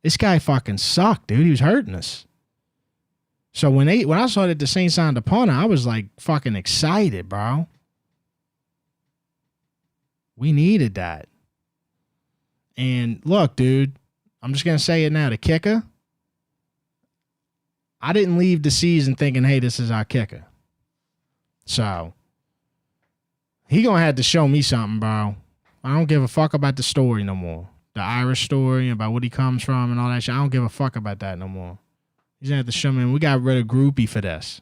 This guy fucking sucked, dude. He was hurting us. So when I saw that the Saints signed a punter, I was like fucking excited, bro. We needed that. And look, dude, I'm just going to say it now. The kicker, I didn't leave the season thinking, hey, this is our kicker. So he going to have to show me something, bro. I don't give a fuck about the story no more. The Irish story about what he comes from and all that shit. I don't give a fuck about that no more. He's going to have to show me. We got rid of Groupie for this.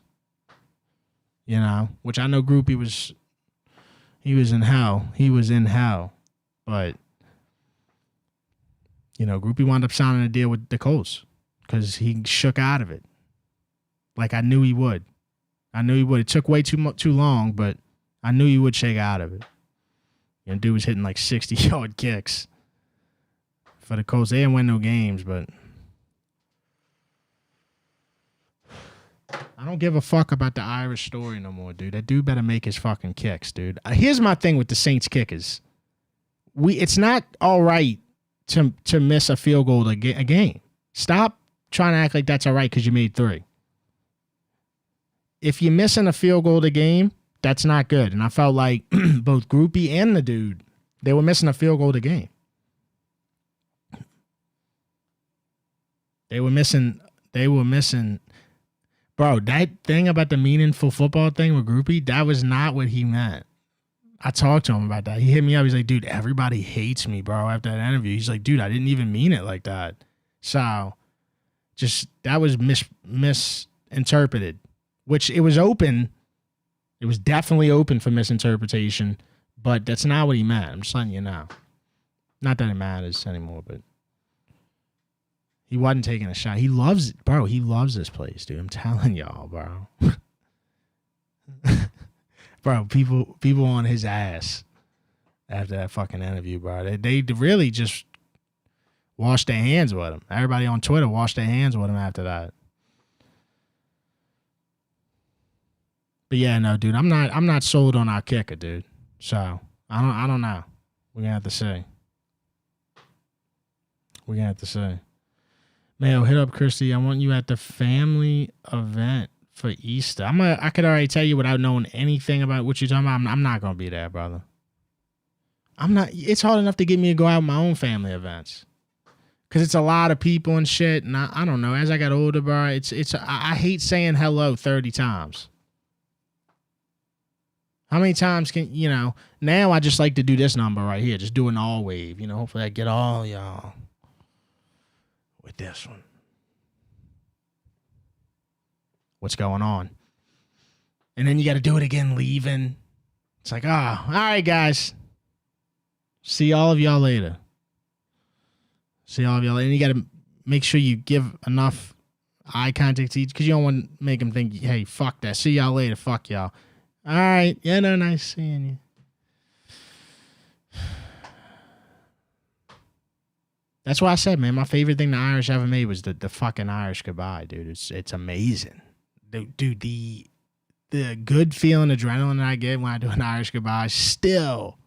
You know, which I know Groupie was, he was in hell. He was in hell. But, you know, Groupie wound up signing a deal with the Colts because he shook out of it. Like I knew he would. It took way too long, but I knew he would shake out of it. You know, dude was hitting like 60-yard kicks for the Colts. They didn't win no games, but I don't give a fuck about the Irish story no more, dude. That dude better make his fucking kicks, dude. Here's my thing with the Saints kickers. It's not all right to miss a field goal a game. Stop trying to act like that's all right because you made 3. If you're missing a field goal a game, that's not good. And I felt like both Groupie and the dude They were missing a field goal to game. They were missing. Bro, that thing about the meaningful football thing with Groupie, that was not what he meant. I talked to him about that. He hit me up. He's like, dude, everybody hates me, bro, after that interview. He's like, dude, I didn't even mean it like that. So, just, that was misinterpreted, which it was open. It was definitely open for misinterpretation, but that's not what he meant. I'm just letting you know. Not that it matters anymore, but he wasn't taking a shot. He loves it, bro. He loves this place, dude. I'm telling y'all, bro. Bro, people on his ass after that fucking interview, bro. They really just washed their hands with him. Everybody on Twitter washed their hands with him after that. But yeah, no, dude, I'm not sold on our kicker, dude. So I don't know. We're gonna have to see. Mayo, hit up Christy. I want you at the family event for Easter. I could already tell you without knowing anything about what you're talking about. I'm not gonna be there, brother. It's hard enough to get me to go out my own family events. Cause it's a lot of people and shit. And I don't know. As I got older, bro, I hate saying hello 30 times. How many times now I just like to do this number right here. Just do an all wave. Hopefully I get all y'all with this one. What's going on? And then you got to do it again leaving. It's like, all right, guys. See all of y'all later. And you got to make sure you give enough eye contact to each, because you don't want to make them think, hey, fuck that. See y'all later. Fuck y'all. All right. Yeah, no, nice seeing you. That's why I said, man, my favorite thing the Irish ever made was the fucking Irish goodbye, dude. It's amazing. Dude, the good feeling adrenaline that I get when I do an Irish goodbye, still,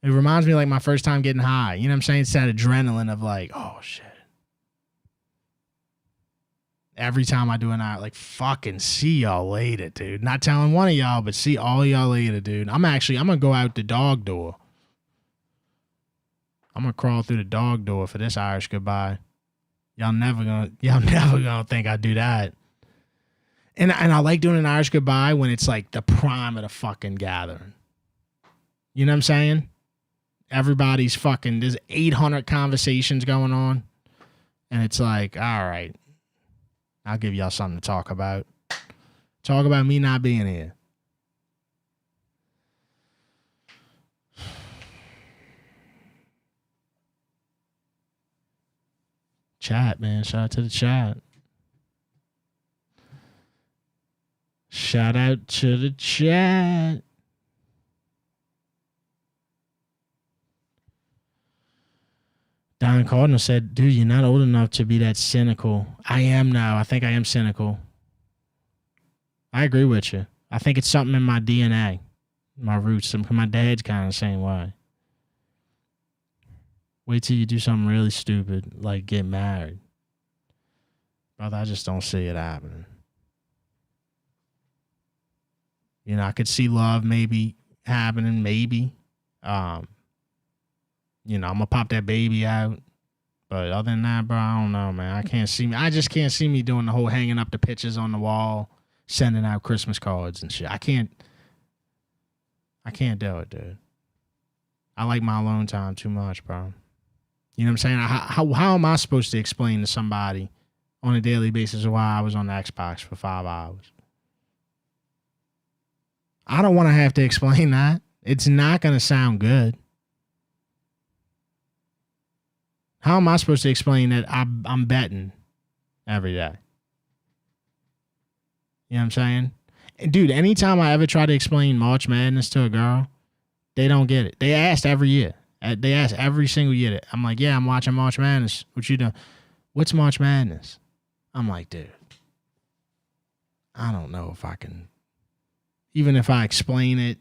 it reminds me of like my first time getting high. You know what I'm saying? It's that adrenaline of like, oh shit. Every time I do an Irish, like, fucking see y'all later, dude. Not telling one of y'all, but see all y'all later, dude. I'm gonna go out the dog door. I'm gonna crawl through the dog door for this Irish goodbye. Y'all never gonna think I do that. And I like doing an Irish goodbye when it's like the prime of the fucking gathering. You know what I'm saying? Everybody's fucking, there's 800 conversations going on. And it's like, all right, I'll give y'all something to talk about. Talk about me not being here. Chat, man. Shout out to the chat. Shout out to the chat. Don Cardinal said, dude, you're not old enough to be that cynical. I am now. I think I am cynical. I agree with you. I think it's something in my DNA, my roots. My dad's kind of the same way. Wait till you do something really stupid, like get married. Brother, I just don't see it happening. I could see love maybe happening, maybe. I'm going to pop that baby out. But other than that, bro, I don't know, man. I just can't see me doing the whole hanging up the pictures on the wall, sending out Christmas cards and shit. I can't do it, dude. I like my alone time too much, bro. You know what I'm saying? How am I supposed to explain to somebody on a daily basis why I was on the Xbox for 5 hours? I don't want to have to explain that. It's not going to sound good. How am I supposed to explain that I'm betting every day? You know what I'm saying? And dude, anytime I ever try to explain March Madness to a girl, they don't get it. They asked every year. They ask every single year. I'm like, yeah, I'm watching March Madness. What you doing? What's March Madness? I'm like, dude, I don't know if I can. Even if I explain it,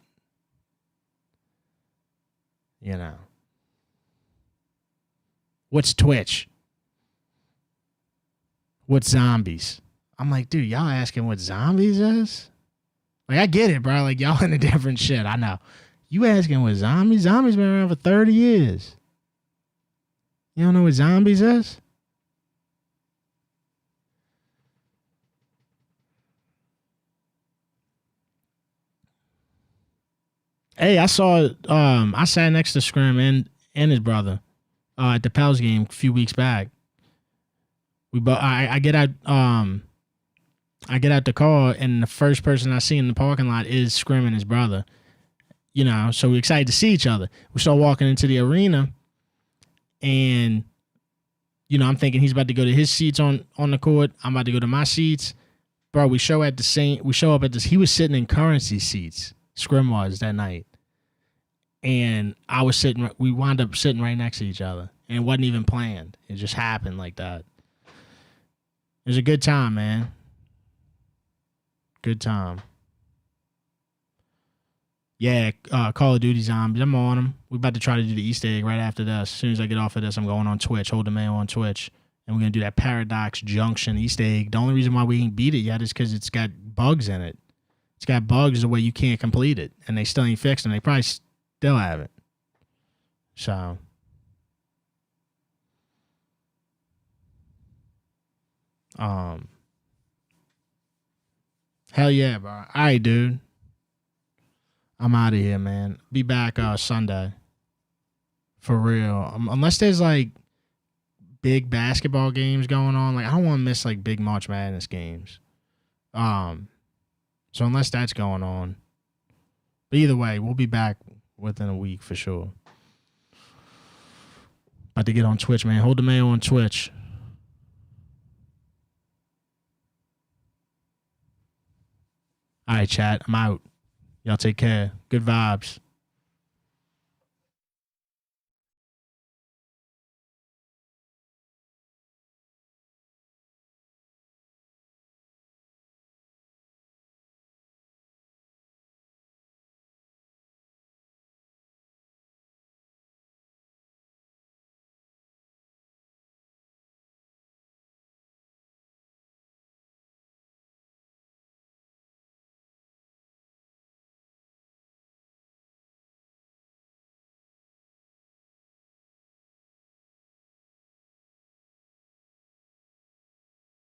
What's Twitch? What's zombies? I'm like, dude, y'all asking what zombies is? Like, I get it, bro. Like, y'all into different shit. I know. You asking what zombies? Zombies been around for 30 years. You don't know what zombies is? Hey, I saw I sat next to Scrim and his brother at the Pels game a few weeks back. I get out the car, and the first person I see in the parking lot is Scrim and his brother. You know, so we're excited to see each other. We start walking into the arena, and you know, I'm thinking he's about to go to his seats on the court. I'm about to go to my seats. Bro, we show up at this. He was sitting in Currency seats. Scrim was that night. And we wound up sitting right next to each other. And it wasn't even planned. It just happened like that. It was a good time, man. Good time. Yeah, Call of Duty Zombies. I'm on them. We're about to try to do the Easter egg right after this. As soon as I get off of this, I'm going on Twitch. Hold the Mayo on Twitch. And we're going to do that Paradox Junction Easter egg. The only reason why we ain't beat it yet is because it's got bugs in it. It's got bugs the way you can't complete it. And they still ain't fixed them. They probably still have it. So. Hell yeah, bro. All right, dude. I'm out of here, man. Be back Sunday. For real. Unless there's like big basketball games going on. Like I don't want to miss like big March Madness games. So unless that's going on. But either way, we'll be back within a week for sure. About to get on Twitch, man. Hold the Mayo on Twitch. All right, chat. I'm out. Y'all take care. Good vibes.